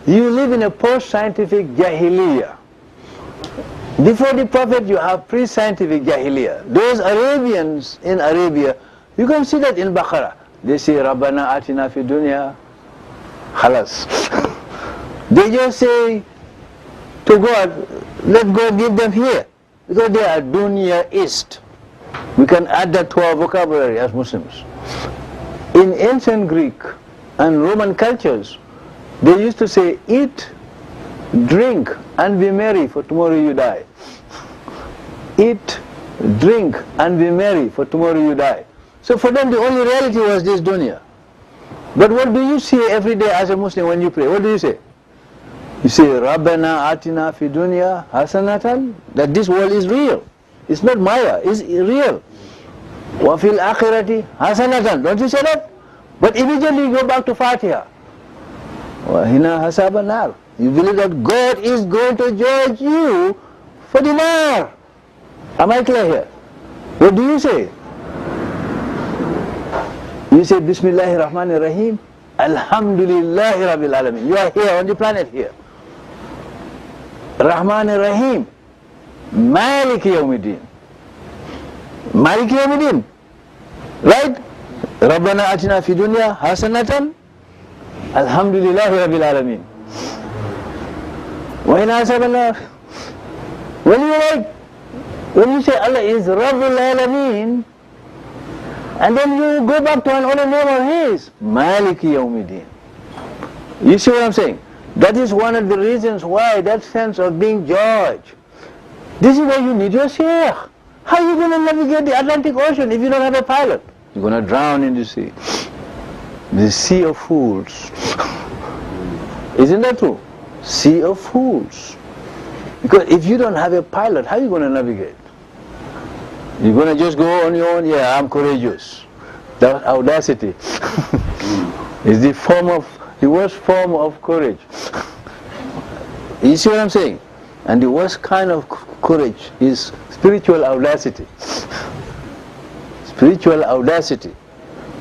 you live in a post-scientific jahiliyyah. Before the Prophet you have pre-scientific jahiliyyah. Those Arabians in Arabia, you can see that in Baqarah. They say, Rabbana atina fi dunya, khalas. They just say to God, let God give them here. Because they are dunyaist. We can add that to our vocabulary as Muslims. In ancient Greek and Roman cultures, they used to say, eat, drink, and be merry, for tomorrow you die. Eat, drink, and be merry, for tomorrow you die. So for them the only reality was this dunya. But what do you say every day as a Muslim when you pray? What do you say? You say, Rabbana atina fi dunya hasanatan, that this world is real. It's not maya, it's real. Wa fil akhirati hasanatan, don't you say that? But immediately you go back to Fatiha. Wa hina hasaban nar. You believe that God is going to judge you for the nar. Am I clear here? What do you say? You say Bismillahir Rahmanir Rahim, Alhamdulillahi Rabbil Alamin. You are here on the planet here. Rahmanir Rahim, Maliki Yawmiddin. Maliki Yawmiddin. Right? Rabbana atina fi dunya hasanatan, Alhamdulillahi Rabbil Alamin. Wa hina hasaban nar. When you say Allah is Rabbil Alamin, and then you go back to another name of His, Maliki Yawmiddin. You see what I'm saying? That is one of the reasons why that sense of being judged. This is why you need your Shaykh. How are you going to navigate the Atlantic Ocean if you don't have a pilot? You're going to drown in the sea. The sea of fools. Isn't that true? Sea of fools. Because if you don't have a pilot, how are you going to navigate? You're going to just go on your own? Yeah, I'm courageous. That audacity is the worst form of courage. You see what I'm saying? And the worst kind of courage is spiritual audacity. Spiritual audacity.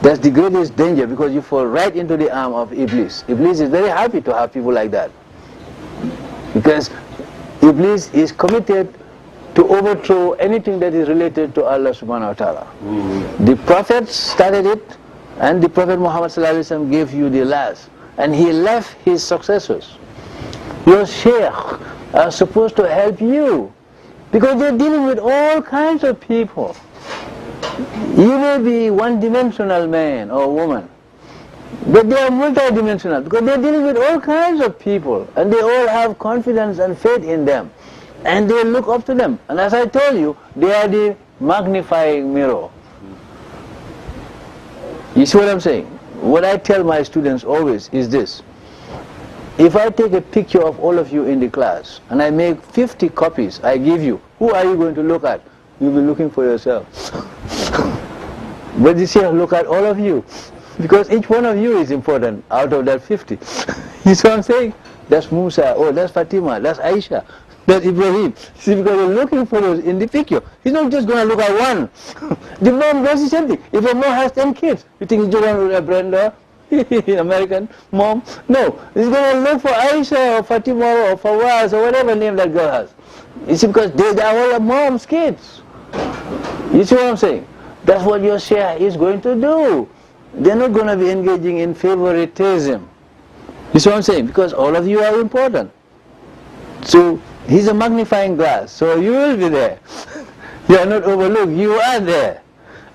That's the greatest danger, because you fall right into the arm of Iblis. Iblis is very happy to have people like that. Because Iblis is committed to overthrow anything that is related to Allah subhanahu wa ta'ala. The Prophet started it, and the Prophet Muhammad sallallahu alaihi wasallam gave you the last, and he left his successors. Your Shaykh are supposed to help you, because they're dealing with all kinds of people. You may be one-dimensional man or woman, but they are multidimensional, because they're dealing with all kinds of people, and they all have confidence and faith in them. And they look up to them. And as I told you, they are the magnifying mirror. You see what I'm saying? What I tell my students always is this. If I take a picture of all of you in the class, and I make 50 copies, I give you, who are you going to look at? You'll be looking for yourself. But you see, I look at all of you, because each one of you is important out of that 50. You see what I'm saying? That's Musa, oh, that's Fatima, that's Aisha. That's Ibrahim. See, because you're looking for those in the picture. He's not just going to look at one. The mom does the same thing. If a mom has 10 kids, you think he's going to look at Brenda, American mom? No. He's going to look for Aisha or Fatima or Fawaz or whatever name that girl has. You see, because they are all mom's kids. You see what I'm saying? That's what your Shaykh is going to do. They're not going to be engaging in favoritism. You see what I'm saying? Because all of you are important. So, he's a magnifying glass, so you will be there. You are not overlooked, you are there.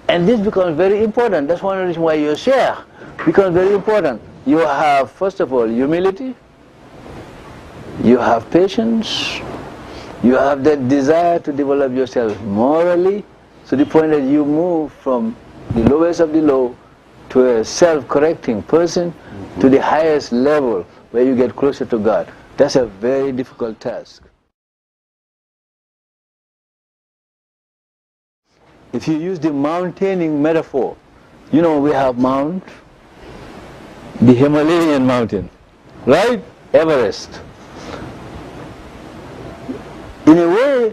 And this becomes very important. That's one reason why your Shaykh becomes very important. you have, first of all, humility, you have patience, you have that desire to develop yourself morally, to the point that you move from the lowest of the low to a self-correcting person to the highest level where you get closer to God. That's a very difficult task. If you use the mountaining metaphor, you know we have Mount, the Himalayan mountain, right? Everest. In a way,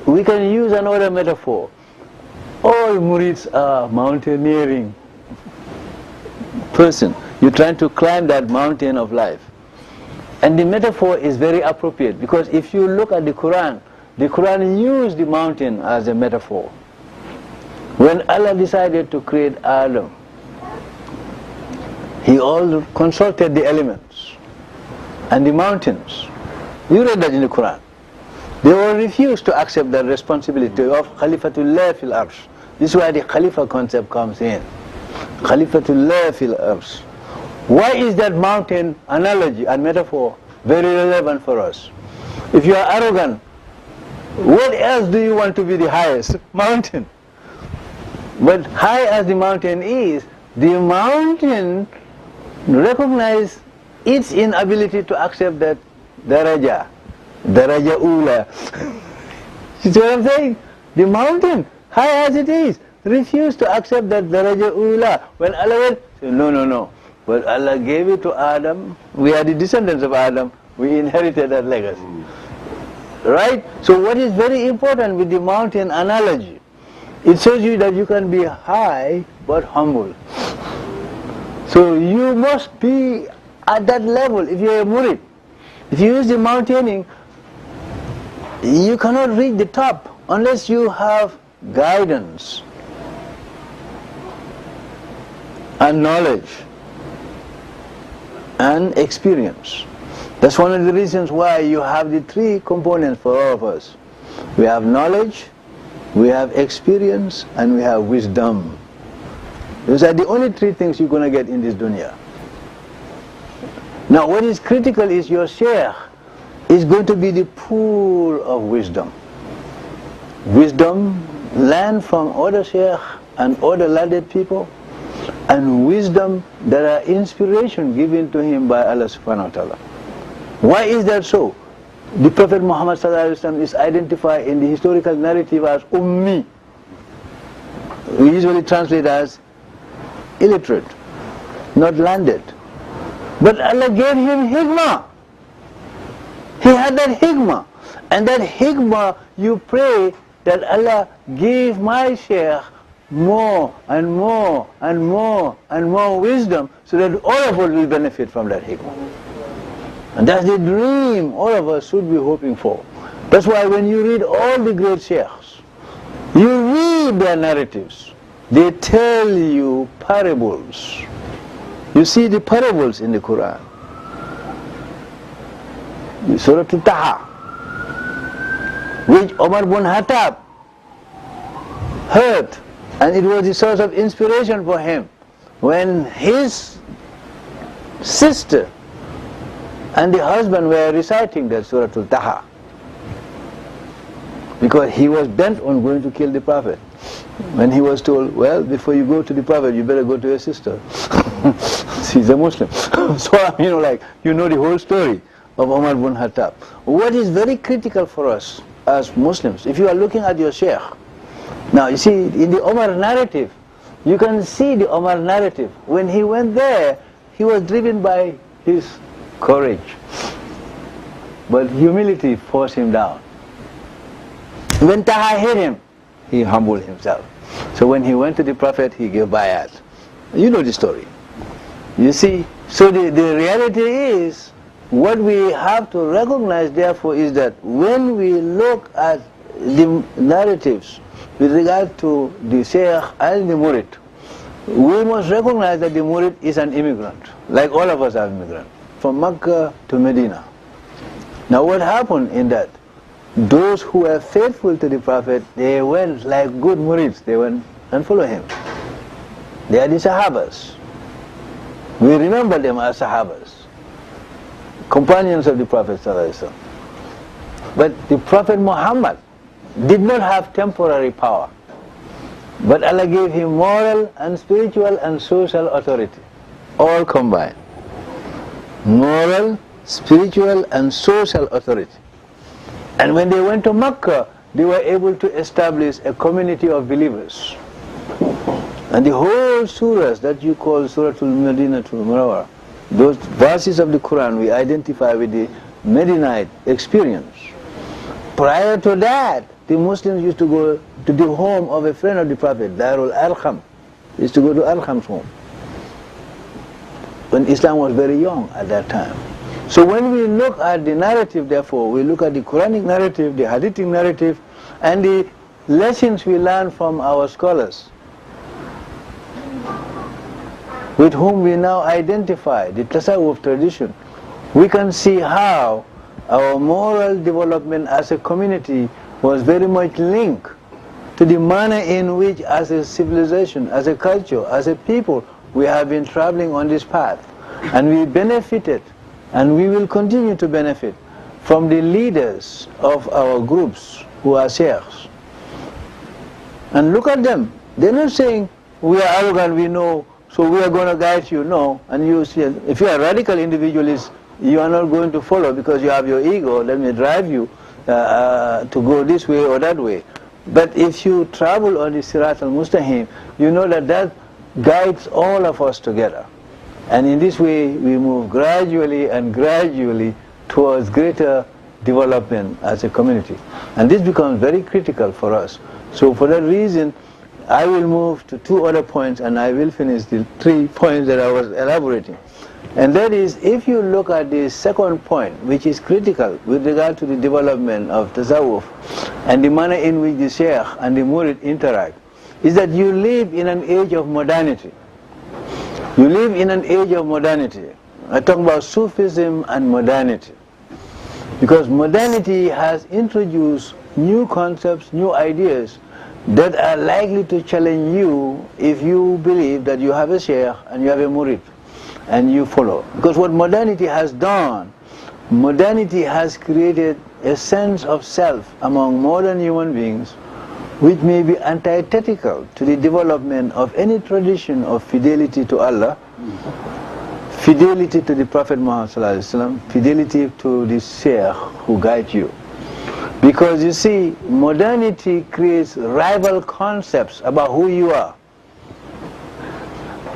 we can use another metaphor. All murids are mountaineering person. You're trying to climb that mountain of life. And the metaphor is very appropriate, because if you look at the Quran used the mountain as a metaphor. When Allah decided to create Adam, He all consulted the elements and the mountains. You read that in the Quran. They all refused to accept the responsibility of Khalifatullah fil Arsh. This is where the Khalifa concept comes in. Khalifatullah fil Arsh. Why is that mountain analogy and metaphor very relevant for us? If you are arrogant, what else do you want to be the highest? Mountain. But high as the mountain is, the mountain recognizes its inability to accept that daraja ula. You see what I'm saying? The mountain, high as it is, refused to accept that daraja ula. When Allah went, said, no. But Allah gave it to Adam. We are the descendants of Adam. We inherited that legacy. Right? So what is very important with the mountain analogy, it shows you that you can be high but humble. So you must be at that level if you're a murid. If you use the mountaining, you cannot reach the top unless you have guidance and knowledge and experience. That's one of the reasons why you have the three components for all of us. We have knowledge, we have experience, and we have wisdom. Those are the only three things you're going to get in this dunya. Now what is critical is your Shaykh is going to be the pool of wisdom. Wisdom learned from other Shaykh and other learned people, and wisdom that are inspiration given to him by Allah subhanahu wa ta'ala. Why is that so? The Prophet Muhammad sallallahu alaihi wasallam is identified in the historical narrative as Ummi. We usually translate as illiterate, not learned. But Allah gave him hikmah. He had that hikmah. And that hikmah, you pray that Allah give my Shaykh more and more and more and more wisdom, so that all of us will benefit from that hikmah. And that's the dream all of us should be hoping for. That's why when you read all the great Shaykhs, you read their narratives. They tell you parables. You see the parables in the Quran. Surah Taha, which Umar ibn Khattab heard, and it was the source of inspiration for him when his sister and the husband were reciting that Surah Taha, because he was bent on going to kill the Prophet. When he was told, well, before you go to the Prophet, you better go to your sister. She's a Muslim. So, you know the whole story of Umar ibn Khattab. What is very critical for us as Muslims, if you are looking at your Shaykh, now you see in the Umar narrative, you can see the Umar narrative. When he went there, he was driven by his courage, but humility forced him down. When Taha hit him, he humbled himself. So when he went to the Prophet, he gave bayat. You know the story. You see, so the reality is, what we have to recognize therefore is that when we look at the narratives with regard to the Shaykh and the Murid, we must recognize that the Murid is an immigrant, like all of us are immigrants, from Mecca to Medina. Now what happened in that? Those who were faithful to the Prophet, they went like good Murids, they went and followed him. They are the Sahabas. We remember them as Sahabas, companions of the Prophet ﷺ. But the Prophet Muhammad did not have temporary power, but Allah gave him moral and spiritual and social authority, all combined. Moral, spiritual and social authority. And when they went to Mecca, they were able to establish a community of believers. And the whole surahs that you call Suratul Madinatul Munawwara, those verses of the Quran we identify with the Medinite experience. Prior to that, the Muslims used to go to the home of a friend of the Prophet, Darul Arqam. They used to go to Arqam's home, when Islam was very young at that time. So when we look at the narrative, therefore, we look at the Quranic narrative, the Hadithic narrative, and the lessons we learn from our scholars, with whom we now identify the Tasawwuf tradition, we can see how our moral development as a community was very much linked to the manner in which, as a civilization, as a culture, as a people, we have been traveling on this path. And we benefited, and we will continue to benefit from the leaders of our groups who are Shaykhs. And look at them. They're not saying, we are arrogant, we know, so we are going to guide you. No. And you see, if you are a radical individualist, you are not going to follow because you have your ego. Let me drive you to go this way or that way. But if you travel on the Sirat al-Mustaqim, you know that that guides all of us together. And in this way, we move gradually and gradually towards greater development as a community. And this becomes very critical for us. So for that reason, I will move to two other points, and I will finish the 3 points that I was elaborating. And that is, if you look at the second point, which is critical with regard to the development of Tasawwuf and the manner in which the Shaykh and the Murid interact, is that you live in an age of modernity. You live in an age of modernity. I talk about Sufism and modernity. Because modernity has introduced new concepts, new ideas that are likely to challenge you if you believe that you have a Shaykh and you have a Murid and you follow. Because what modernity has done, modernity has created a sense of self among modern human beings which may be antithetical to the development of any tradition of fidelity to Allah, fidelity to the Prophet Muhammad, fidelity to the Shaykh who guides you. Because you see, modernity creates rival concepts about who you are.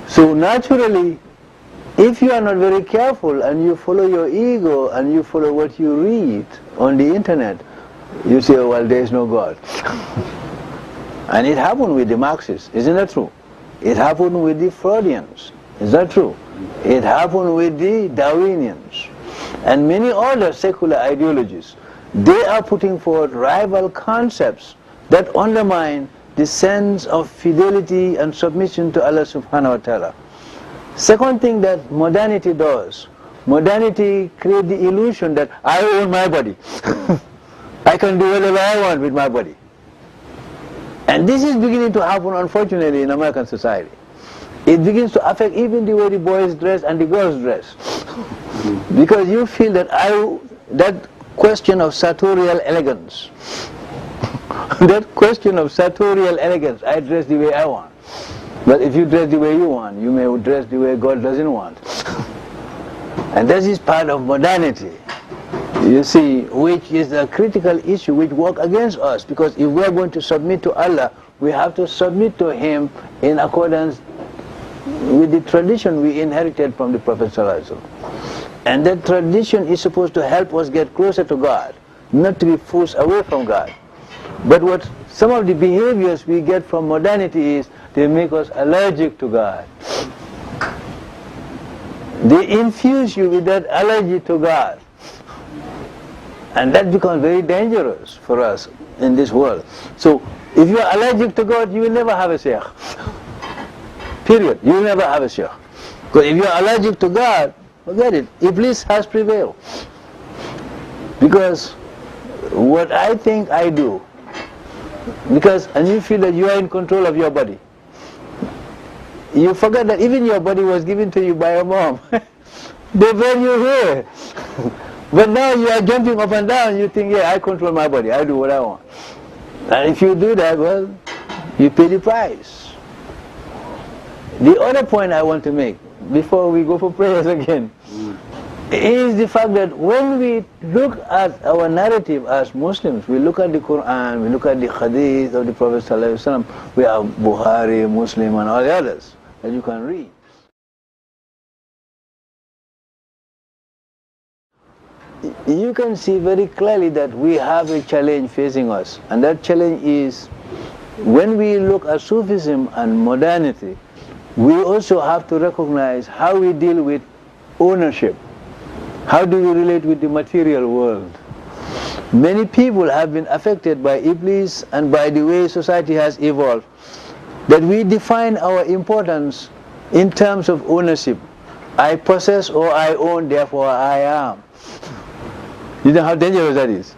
So naturally, if you are not very careful and you follow your ego and you follow what you read on the internet, you say, oh, well, there is no God. And it happened with the Marxists, isn't that true? It happened with the Freudians, is that true? It happened with the Darwinians and many other secular ideologies. They are putting forth rival concepts that undermine the sense of fidelity and submission to Allah subhanahu wa ta'ala. Second thing that modernity does, modernity creates the illusion that I own my body. I can do whatever I want with my body. And this is beginning to happen, unfortunately, in American society. It begins to affect even the way the boys dress and the girls dress. Because you feel that that question of sartorial elegance, that question of sartorial elegance, I dress the way I want. But if you dress the way you want, you may dress the way God doesn't want. And that is part of modernity, you see, which is a critical issue which works against us. Because if we are going to submit to Allah, we have to submit to Him in accordance with the tradition we inherited from the Prophet ﷺ. And that tradition is supposed to help us get closer to God, not to be forced away from God. But what some of the behaviors we get from modernity is, they make us allergic to God. They infuse you with that allergy to God. And that becomes very dangerous for us in this world. So, if you are allergic to God, you will never have a Shaykh. Period. You will never have a Shaykh. Because if you are allergic to God, forget it. Iblis has prevailed. Because what I think I do, and you feel that you are in control of your body. you forget that even your body was given to you by your mom. They brought you here. But now you are jumping up and down, you think, yeah, I control my body, I do what I want. And if you do that, well, you pay the price. The other point I want to make, before we go for prayers again, is the fact that when we look at our narrative as Muslims, we look at the Quran, we look at the Hadith of the Prophet ﷺ, we have Bukhari, Muslim, and all the others that you can read. You can see very clearly that we have a challenge facing us, and that challenge is when we look at Sufism and modernity, we also have to recognize how we deal with ownership. How do we relate with the material world? Many people have been affected by Iblis and by the way society has evolved, that we define our importance in terms of ownership. I possess or I own, therefore I am. You know how dangerous that is?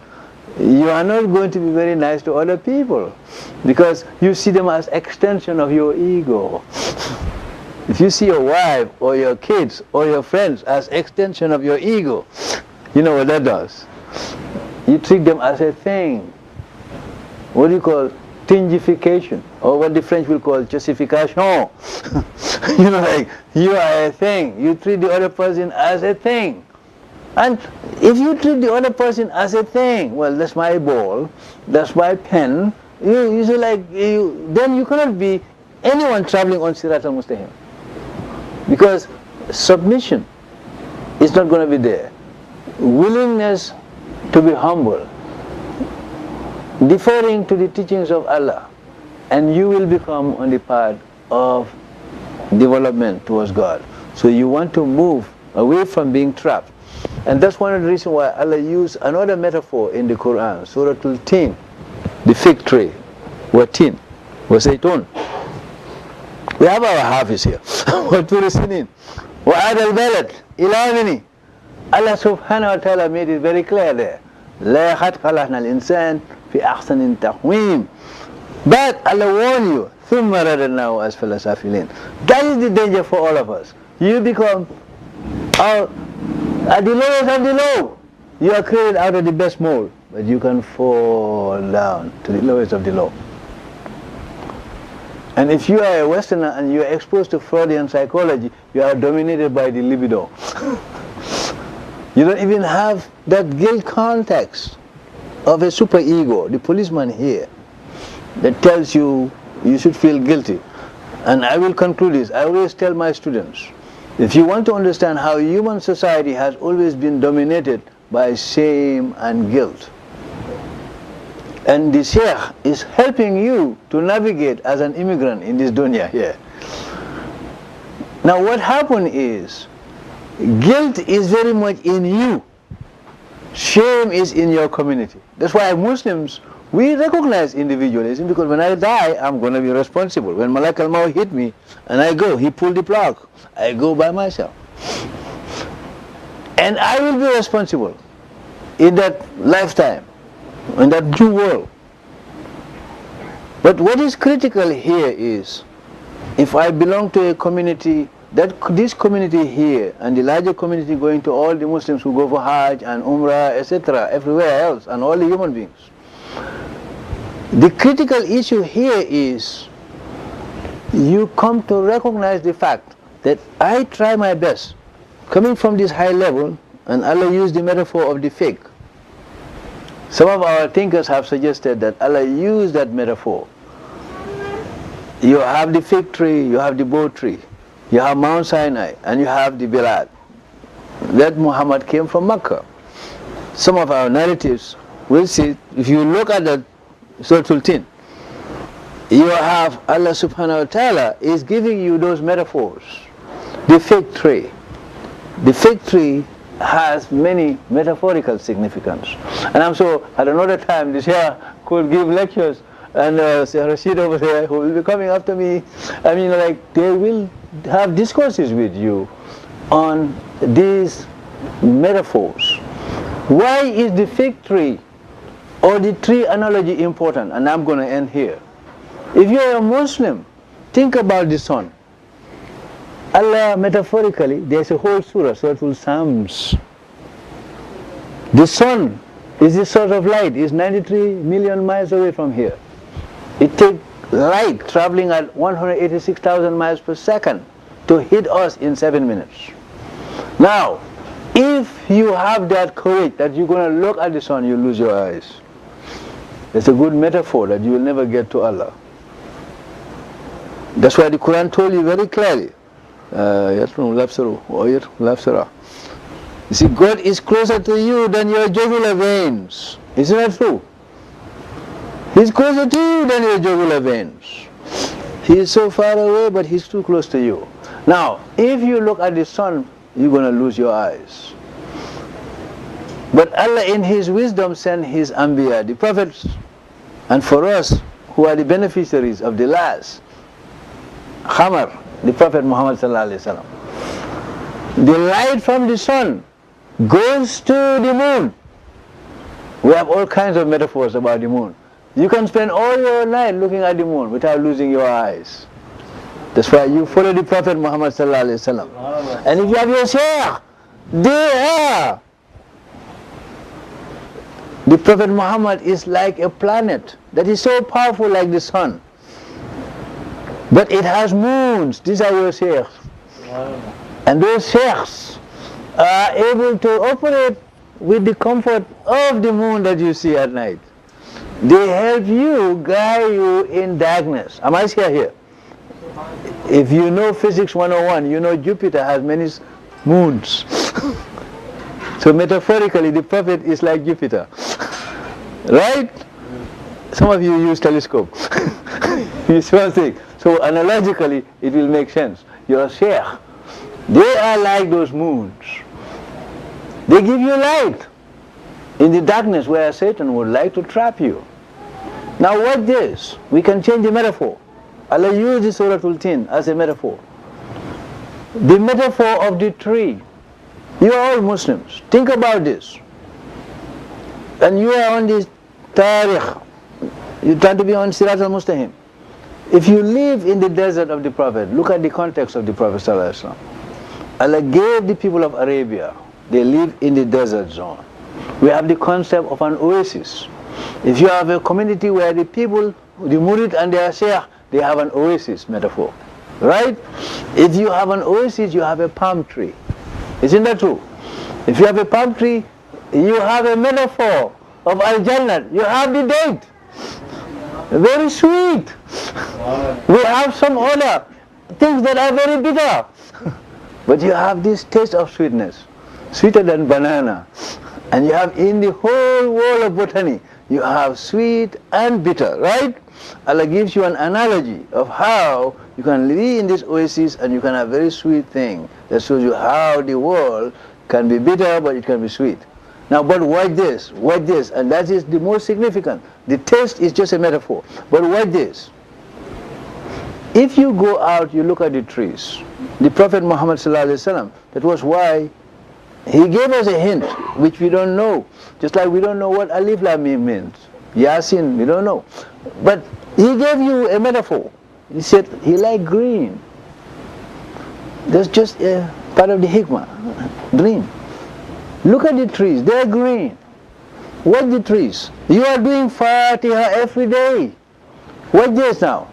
You are not going to be very nice to other people because you see them as extension of your ego. If you see your wife or your kids or your friends as extension of your ego, you know what that does? You treat them as a thing. What do you call thingification, or what the French will call justification. You know, like, you are a thing. You treat the other person as a thing. And if you treat the other person as a thing, well, that's my ball, that's my pen, you say like, then you cannot be anyone traveling on Sirat al-Mustaqim. Because submission is not going to be there. Willingness to be humble, deferring to the teachings of Allah, and you will become on the path of development towards God. So you want to move away from being trapped. And that's one of the reasons why Allah used another metaphor in the Quran, Surah Al-Tin, the fig tree, wa tin, wa zaytun. We have our hafiz here. Wa turi sinin, wa ad al-balad, ila. Allah subhanahu wa ta'ala made it very clear there. La khat khalaqna al-insan fi ahsanin taqweem. But Allah warned you, thumma radadnahu asfala safilin. That is the danger for all of us. You become at the lowest of the low. You are created out of the best mold, but you can fall down to the lowest of the low. And if you are a Westerner and you are exposed to Freudian psychology, you are dominated by the libido. You don't even have that guilt context of a superego, the policeman here, that tells you you should feel guilty. And I will conclude this. I always tell my students, if you want to understand how human society has always been dominated by shame and guilt, and the Shaykh is helping you to navigate as an immigrant in this dunya here. Now what happened is, guilt is very much in you. Shame is in your community. That's why Muslims, we recognize individualism, because when I die, I'm going to be responsible. When Malak al-Maut hit me and I go, he pulled the plug, I go by myself. And I will be responsible in that lifetime, in that new world. But what is critical here is, if I belong to a community, that this community here and the larger community going to all the Muslims who go for Hajj and Umrah, etc., everywhere else, and all the human beings, the critical issue here is you come to recognize the fact that I try my best, coming from this high level, and Allah used the metaphor of the fig. Some of our thinkers have suggested that Allah used that metaphor. You have the fig tree, you have the bow tree, you have Mount Sinai, and you have the Bilad. That Muhammad came from Mecca. Some of our narratives will see, if you look at the Surah Al-Tin, you have Allah subhanahu wa ta'ala is giving you those metaphors. The fig tree. The fig tree has many metaphorical significance. And I'm so, at another time, this year could give lectures, and Shaykh Rashid over there, who will be coming after me, I mean, like, they will have discourses with you on these metaphors. Why is the fig tree or the tree analogy important? And I'm going to end here. If you're a Muslim, think about the sun. Allah metaphorically, there's a whole surah, Surah Al-Sams. The sun is the source of light, is 93 million miles away from here. It takes light traveling at 186,000 miles per second to hit us in 7 minutes. Now, if you have that courage that you're going to look at the sun, you lose your eyes. It's a good metaphor that you will never get to Allah. That's why the Quran told you very clearly. You see, God is closer to you than your jugular veins. Isn't that true? He's closer to you than your jugular veins. He is so far away, but he's too close to you. Now, if you look at the sun, you're going to lose your eyes. But Allah in His wisdom sent His Anbiya, the prophets, and for us who are the beneficiaries of the last, Khamar, the Prophet Muhammad sallallahu alaihi wasallam. The light from the sun goes to the moon. We have all kinds of metaphors about the moon. You can spend all your night looking at the moon without losing your eyes. That's why you follow the Prophet Muhammad sallallahu alaihi wasallam. And if you have your Shaykh, there, the Prophet Muhammad is like a planet that is so powerful like the sun. But it has moons. These are your Shaykhs. And those Shaykhs are able to operate with the comfort of the moon that you see at night. They help you, guide you in darkness. Am I here? If you know Physics 101, you know Jupiter has many moons. So metaphorically, the Prophet is like Jupiter. Right? Some of you use telescope. You see one thing. So analogically, it will make sense. Your Shaykh, they are like those moons. They give you light in the darkness where Satan would like to trap you. Now watch this. We can change the metaphor. Allah uses Surah Al-Tin as a metaphor. The metaphor of the tree. You are all Muslims. Think about this. And you are on this tariq. You try to be on Sirat al-Mustaqim. If you live in the desert of the Prophet, look at the context of the Prophet ﷺ. Allah gave the people of Arabia, they live in the desert zone. We have the concept of an oasis. If you have a community where the people, the murid and their Shaykh, they have an oasis metaphor. Right? If you have an oasis, you have a palm tree. Isn't that true? If you have a palm tree, you have a metaphor of Al-Jannah. You have the date. Very sweet. We have some other things that are very bitter. But you have this taste of sweetness, sweeter than banana. And you have in the whole world of botany, you have sweet and bitter, right? Allah gives you an analogy of how you can live in this oasis and you can have very sweet thing that shows you how the world can be bitter but it can be sweet. Now, but watch this, and that is the most significant. The taste is just a metaphor, but watch this. If you go out, you look at the trees. The Prophet Muhammad sallallahu alaihi wasallam, that was why he gave us a hint, which we don't know. Just like we don't know what Alif Lam Mim means. Yasin, we don't know. But he gave you a metaphor. He said he liked green. That's just a part of the hikmah, green. Look at the trees, they're green. Watch the trees. You are doing Fatiha every day. Watch this now.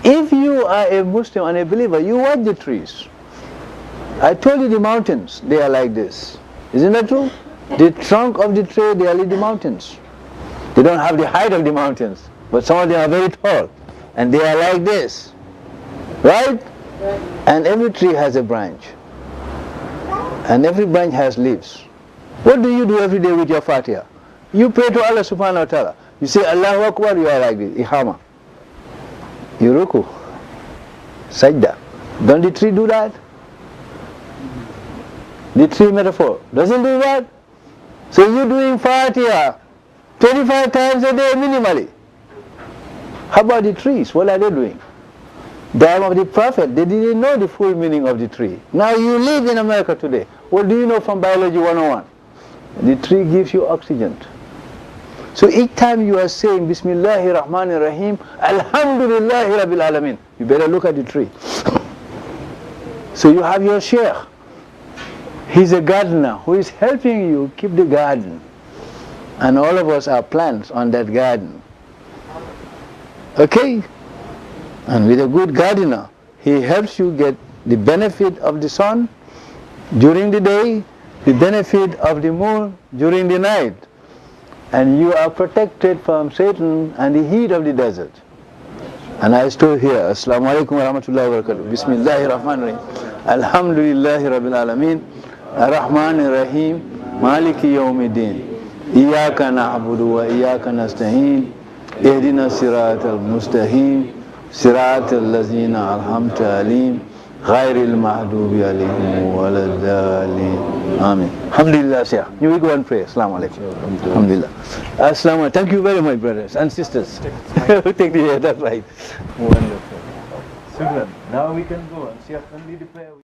If you are a Muslim and a believer, you watch the trees. I told you the mountains, they are like this. Isn't that true? The trunk of the tree, they are like the mountains. They don't have the height of the mountains, but some of them are very tall. And they are like this. Right? And every tree has a branch. And every branch has leaves. What do you do every day with your Fatiha? You pray to Allah subhanahu wa ta'ala. You say Allahu Akbar, you are like this, Ihama. You ruku. Sajda. Don't the tree do that? The tree metaphor doesn't do that? So you're doing Fatiha 25 times a day minimally. How about the trees? What are they doing? The time of the Prophet, they didn't know the full meaning of the tree. Now you live in America today. What do you know from Biology 101? The tree gives you oxygen. So each time you are saying Bismillahir Rahmanir Rahim, Alhamdulillahi Rabbil Alameen, you better look at the tree. So you have your Shaykh. He's a gardener who is helping you keep the garden. And all of us are plants on that garden. Okay? And with a good gardener, he helps you get the benefit of the sun during the day, the benefit of the moon during the night. And you are protected from Satan and the heat of the desert. And I stood here. Assalamu alaikum wa rahmatullahi wa barakatuh. Bismillahir Rahmanir Rahim. Alhamdulillahi Rabbil Alameen. Ar-Rahmanir Rahim. Maliki Yawmiddin. Iyaka na'budu wa iyaka nasta'in. Ihdina siratal mustaqim. Siratal lazina alhamta alim. Ghairil mahdubi alayhim waladdallin. Amin. Alhamdulillah, Shaykh. You will go and pray. Assalamu alaikum. Alhamdulillah. Assalamu alaikum. Thank you very much, brothers and sisters. Take the that's right. Wonderful. Super. Now we can go and Shaykh can lead the prayer.